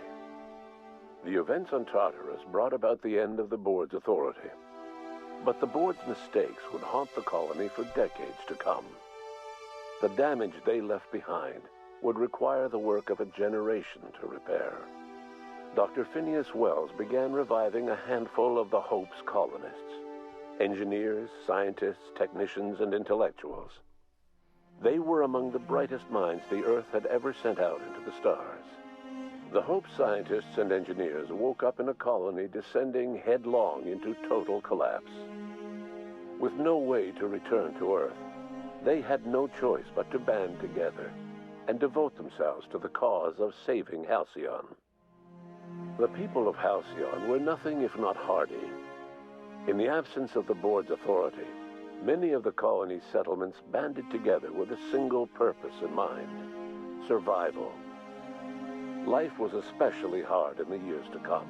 The events on Tartarus brought about the end of the board's authority. But the board's mistakes would haunt the colony for decades to come. The damage they left behind would require the work of a generation to repair. Dr. Phineas Wells began reviving a handful of the Hope's colonists. Engineers, scientists, technicians, and intellectuals. They were among the brightest minds the Earth had ever sent out into the stars. The Hope scientists and engineers woke up in a colony descending headlong into total collapse. With no way to return to Earth, they had no choice but to band together and devote themselves to the cause of saving Halcyon. The people of Halcyon were nothing if not hardy. In the absence of the board's authority, many of the colony's settlements banded together with a single purpose in mind: survival. Life was especially hard in the years to come.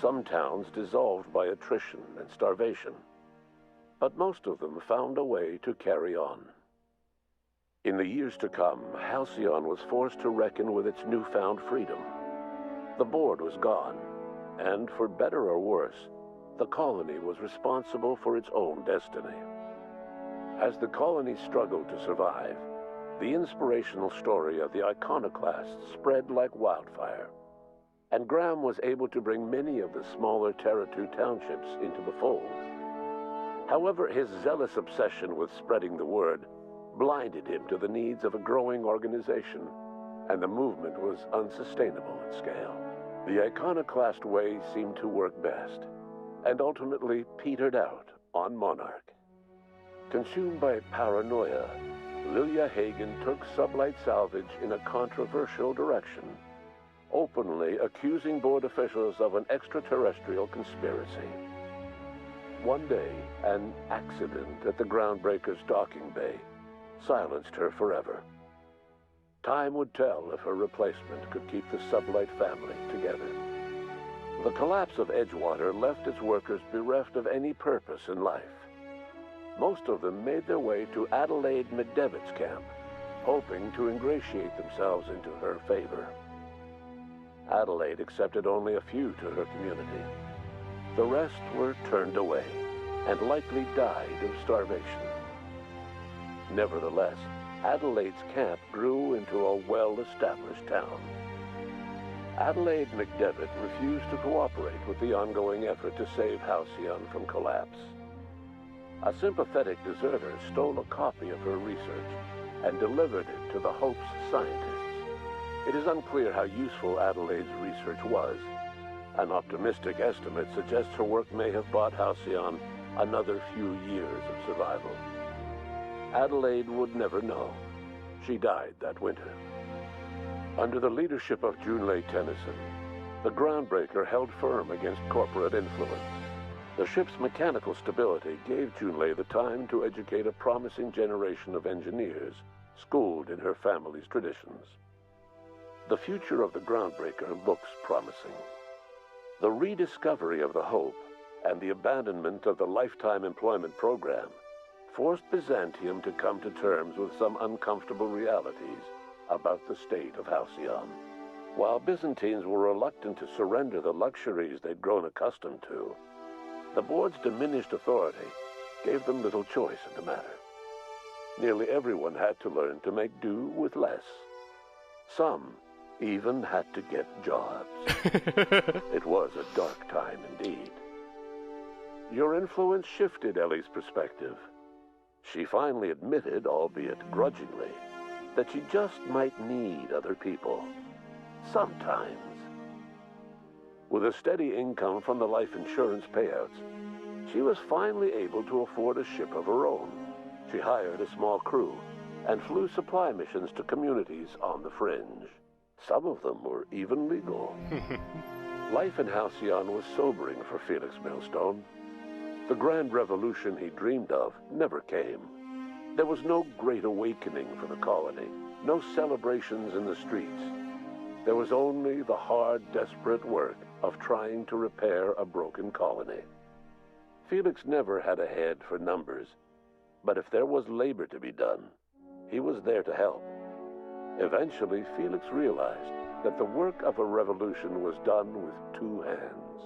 Some towns dissolved by attrition and starvation, but most of them found a way to carry on. In the years to come, Halcyon was forced to reckon with its newfound freedom. The board was gone, and for better or worse, the colony was responsible for its own destiny. As the colony struggled to survive, the inspirational story of the Iconoclasts spread like wildfire, and Graham was able to bring many of the smaller Terra-2 townships into the fold. However, his zealous obsession with spreading the word blinded him to the needs of a growing organization, and the movement was unsustainable at scale. The Iconoclast way seemed to work best, and ultimately petered out on Monarch. Consumed by paranoia, Lilia Hagen took Sublight Salvage in a controversial direction, openly accusing board officials of an extraterrestrial conspiracy. One day, an accident at the Groundbreaker's docking bay silenced her forever. Time would tell if her replacement could keep the Sublight family together. The collapse of Edgewater left its workers bereft of any purpose in life. Most of them made their way to Adelaide McDevitt's camp, hoping to ingratiate themselves into her favor. Adelaide accepted only a few to her community. The rest were turned away and likely died of starvation. Nevertheless, Adelaide's camp grew into a well-established town. Adelaide McDevitt refused to cooperate with the ongoing effort to save Halcyon from collapse. A sympathetic deserter stole a copy of her research and delivered it to the Hope's scientists. It is unclear how useful Adelaide's research was. An optimistic estimate suggests her work may have bought Halcyon another few years of survival. Adelaide would never know. She died that winter. Under the leadership of Junlei Tennyson, the Groundbreaker held firm against corporate influence. The ship's mechanical stability gave Junlei the time to educate a promising generation of engineers, schooled in her family's traditions. The future of the Groundbreaker looks promising. The rediscovery of the Hope and the abandonment of the Lifetime Employment Program forced Byzantium to come to terms with some uncomfortable realities about the state of Halcyon. While Byzantines were reluctant to surrender the luxuries they'd grown accustomed to, the board's diminished authority gave them little choice in the matter. Nearly everyone had to learn to make do with less. Some even had to get jobs. It was a dark time indeed. Your influence shifted Ellie's perspective. She finally admitted, albeit grudgingly, that she just might need other people. Sometimes. With a steady income from the life insurance payouts, she was finally able to afford a ship of her own. She hired a small crew and flew supply missions to communities on the fringe. Some of them were even legal. Life in Halcyon was sobering for Felix Millstone. The grand revolution he dreamed of never came. There was no great awakening for the colony, no celebrations in the streets. There was only the hard, desperate work of trying to repair a broken colony. Felix never had a head for numbers, but if there was labor to be done, he was there to help. Eventually, Felix realized that the work of a revolution was done with two hands.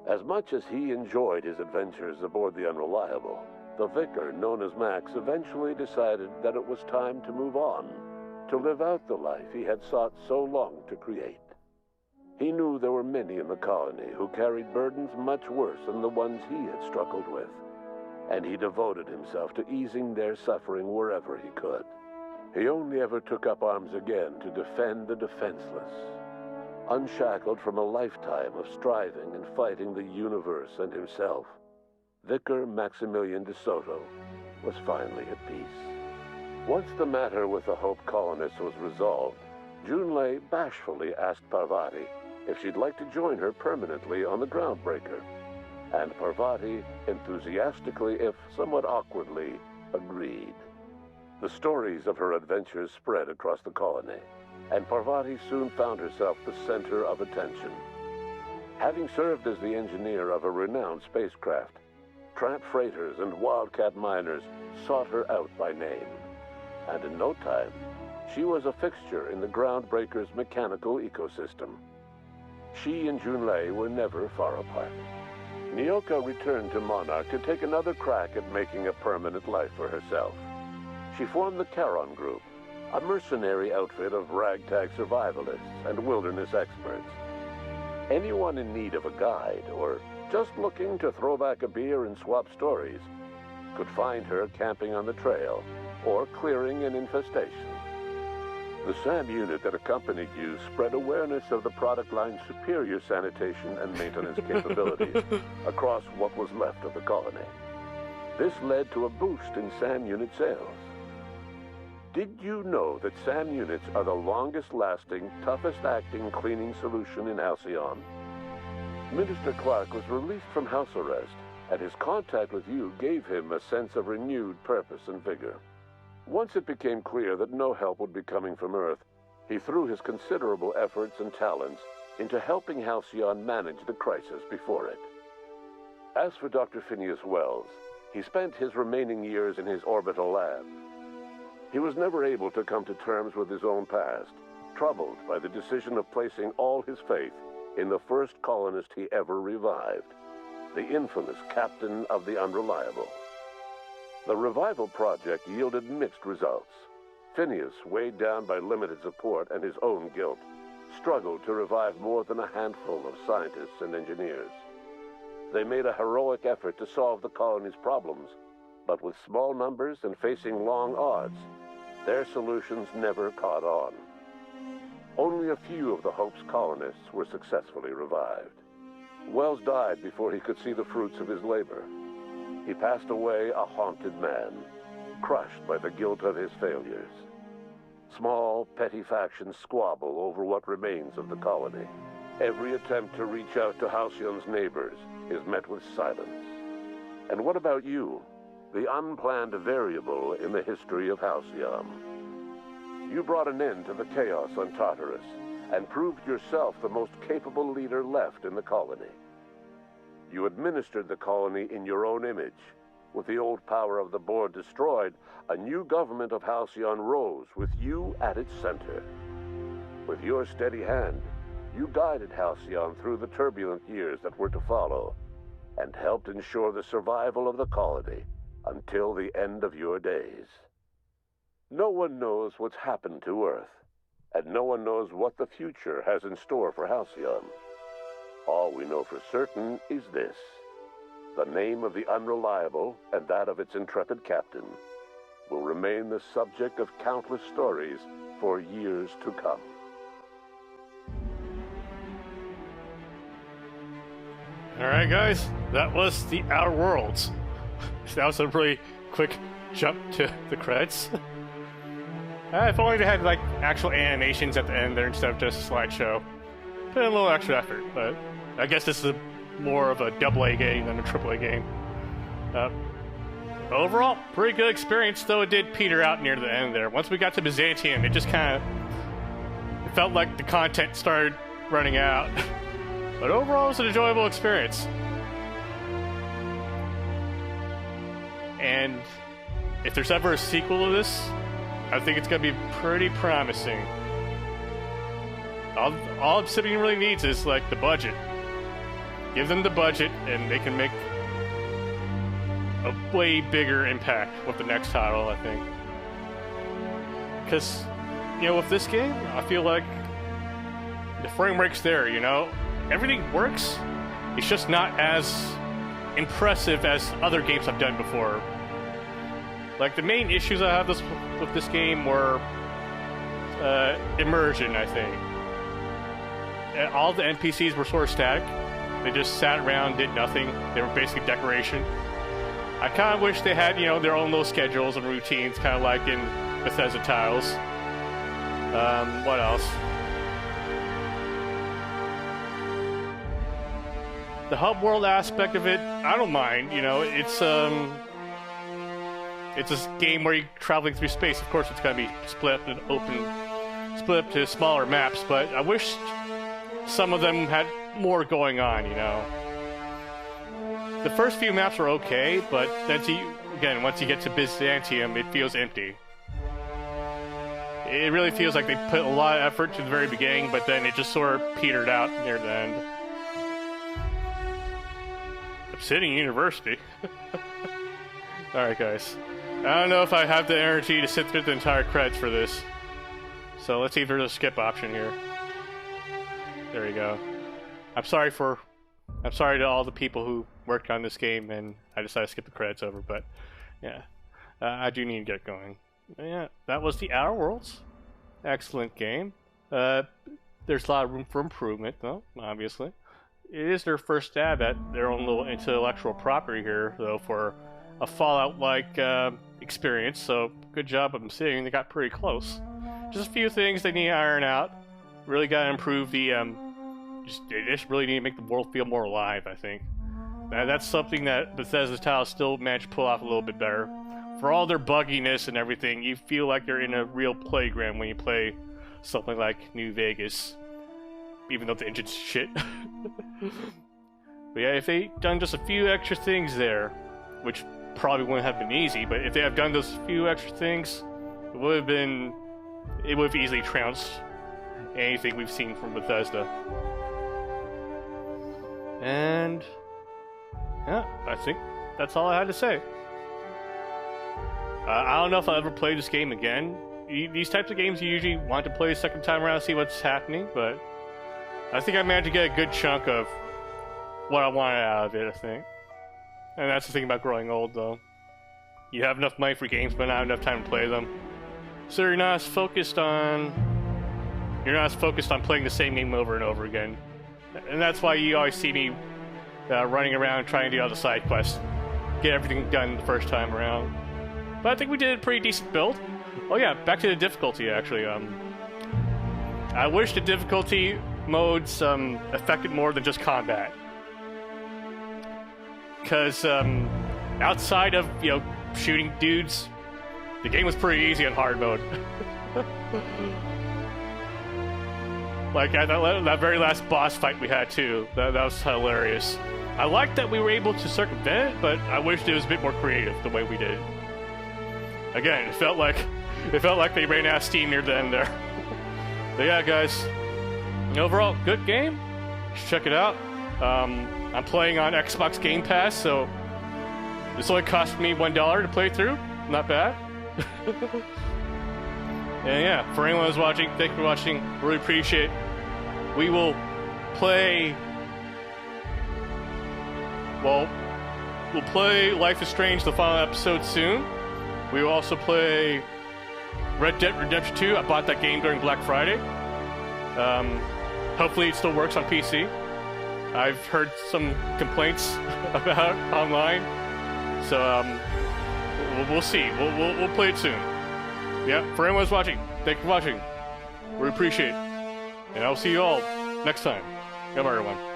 As much as he enjoyed his adventures aboard the Unreliable, the vicar, known as Max, eventually decided that it was time to move on, to live out the life he had sought so long to create. He knew there were many in the colony who carried burdens much worse than the ones he had struggled with, and he devoted himself to easing their suffering wherever he could. He only ever took up arms again to defend the defenseless. Unshackled from a lifetime of striving and fighting the universe and himself, Vicar Maximilian de Soto was finally at peace. Once the matter with the Hope colonists was resolved, Junlei bashfully asked Parvati if she'd like to join her permanently on the Groundbreaker, and Parvati enthusiastically, if somewhat awkwardly, agreed. The stories of her adventures spread across the colony, and Parvati soon found herself the center of attention. Having served as the engineer of a renowned spacecraft, tramp freighters and wildcat miners sought her out by name, and in no time, she was a fixture in the Groundbreaker's mechanical ecosystem. She and Junlei were never far apart. Nyoka returned to Monarch to take another crack at making a permanent life for herself. She formed the Charon Group, a mercenary outfit of ragtag survivalists and wilderness experts. Anyone in need of a guide, or just looking to throw back a beer and swap stories, could find her camping on the trail or clearing an infestation. The SAM unit that accompanied you spread awareness of the product line's superior sanitation and maintenance capabilities across what was left of the colony. This led to a boost in SAM unit sales. Did you know that SAM units are the longest-lasting, toughest-acting cleaning solution in Halcyon? Minister Clark was released from house arrest, and his contact with you gave him a sense of renewed purpose and vigor. Once it became clear that no help would be coming from Earth, he threw his considerable efforts and talents into helping Halcyon manage the crisis before it. As for Dr. Phineas Wells, he spent his remaining years in his orbital lab. He was never able to come to terms with his own past, troubled by the decision of placing all his faith in the first colonist he ever revived, the infamous Captain of the Unreliable. The revival project yielded mixed results. Phineas, weighed down by limited support and his own guilt, struggled to revive more than a handful of scientists and engineers. They made a heroic effort to solve the colony's problems, but with small numbers and facing long odds, their solutions never caught on. Only a few of the Hope's colonists were successfully revived. Wells died before he could see the fruits of his labor. He passed away a haunted man, crushed by the guilt of his failures. Small, petty factions squabble over what remains of the colony. Every attempt to reach out to Halcyon's neighbors is met with silence. And what about you, the unplanned variable in the history of Halcyon? You brought an end to the chaos on Tartarus and proved yourself the most capable leader left in the colony. You administered the colony in your own image. With the old power of the board destroyed, a new government of Halcyon rose with you at its center. With your steady hand, you guided Halcyon through the turbulent years that were to follow, and helped ensure the survival of the colony until the end of your days. No one knows what's happened to Earth, and no one knows what the future has in store for Halcyon. All we know for certain is this: the name of the Unreliable and that of its intrepid captain will remain the subject of countless stories for years to come. Alright guys, that was The Outer Worlds. That was a really quick jump to the credits. If only they had like actual animations at the end there instead of just a slideshow. Put in a little extra effort, but I guess this is more of a AA game than a AAA game. Overall, pretty good experience, though it did peter out near the end there. Once we got to Byzantium, it just kind of... it felt like the content started running out. But overall, it was an enjoyable experience. And if there's ever a sequel to this, I think it's going to be pretty promising. All Obsidian really needs is, like, the budget. Give them the budget, and they can make a way bigger impact with the next title, I think. Because, you know, with this game, I feel like the frame rate's there, you know? Everything works, it's just not as impressive as other games I've done before. Like, the main issues I have with this game were immersion, I think. All the NPCs were sort of static. They just sat around, did nothing. They were basically decoration. I kind of wish they had, you know, their own little schedules and routines, kind of like in Bethesda titles. What else? The hub world aspect of it, I don't mind. You know, it's a game where you're traveling through space. Of course, it's going to be split up to smaller maps, but I wish some of them had more going on, you know. The first few maps are okay, but then once you get to Byzantium, it feels empty. It really feels like they put a lot of effort to the very beginning, but then it just sort of petered out near the end. Obsidian University. Alright guys, I don't know if I have the energy to sit through the entire credits for this, so let's see if there's a skip option here. There you go. I'm sorry to all the people who worked on this game, and I decided to skip the credits over, but yeah, I do need to get going. Yeah, that was The Outer Worlds. Excellent game. There's a lot of room for improvement, though, obviously. It is their first stab at their own little intellectual property here, though, for a Fallout-like experience, so good job of them seeing. They got pretty close. Just a few things they need to iron out. Really got to improve the... they just really need to make the world feel more alive, I think. That's something that Bethesda's titles still managed to pull off a little bit better. For all their bugginess and everything, you feel like you're in a real playground when you play something like New Vegas. Even though the engine's shit. But yeah, if they done just a few extra things there, which probably wouldn't have been easy, but if they have done those few extra things, it would have easily trounced anything we've seen from Bethesda. And yeah, I think that's all I had to say. I don't know if I'll ever play this game again. These types of games you usually want to play a second time around to see what's happening, but I think I managed to get a good chunk of what I wanted out of it, I think. And that's the thing about growing old, though. You have enough money for games, but not enough time to play them. So you're not as focused on playing the same game over and over again. And that's why you always see me running around trying to do all the side quests. Get everything done the first time around. But I think we did a pretty decent build. Oh yeah, back to the difficulty, actually. I wish the difficulty modes affected more than just combat. Because outside of, shooting dudes, the game was pretty easy on hard mode. Like that very last boss fight we had too, that was hilarious. I liked that we were able to circumvent it, but I wished it was a bit more creative the way we did it. Again, it felt like they ran out of steam near the end there. But yeah, guys, overall good game. Check it out. I'm playing on Xbox Game Pass, so this only cost me $1 to play through. Not bad. And yeah, for anyone who's watching, thank you for watching. Really appreciate it. We will play... Well, we'll play Life is Strange, the final episode, soon. We will also play Red Dead Redemption 2. I bought that game during Black Friday. Hopefully it still works on PC. I've heard some complaints about it online. So, we'll see. We'll play it soon. Yeah, for anyone who's watching, thank you for watching. We appreciate it. And I'll see you all next time. Goodbye, everyone.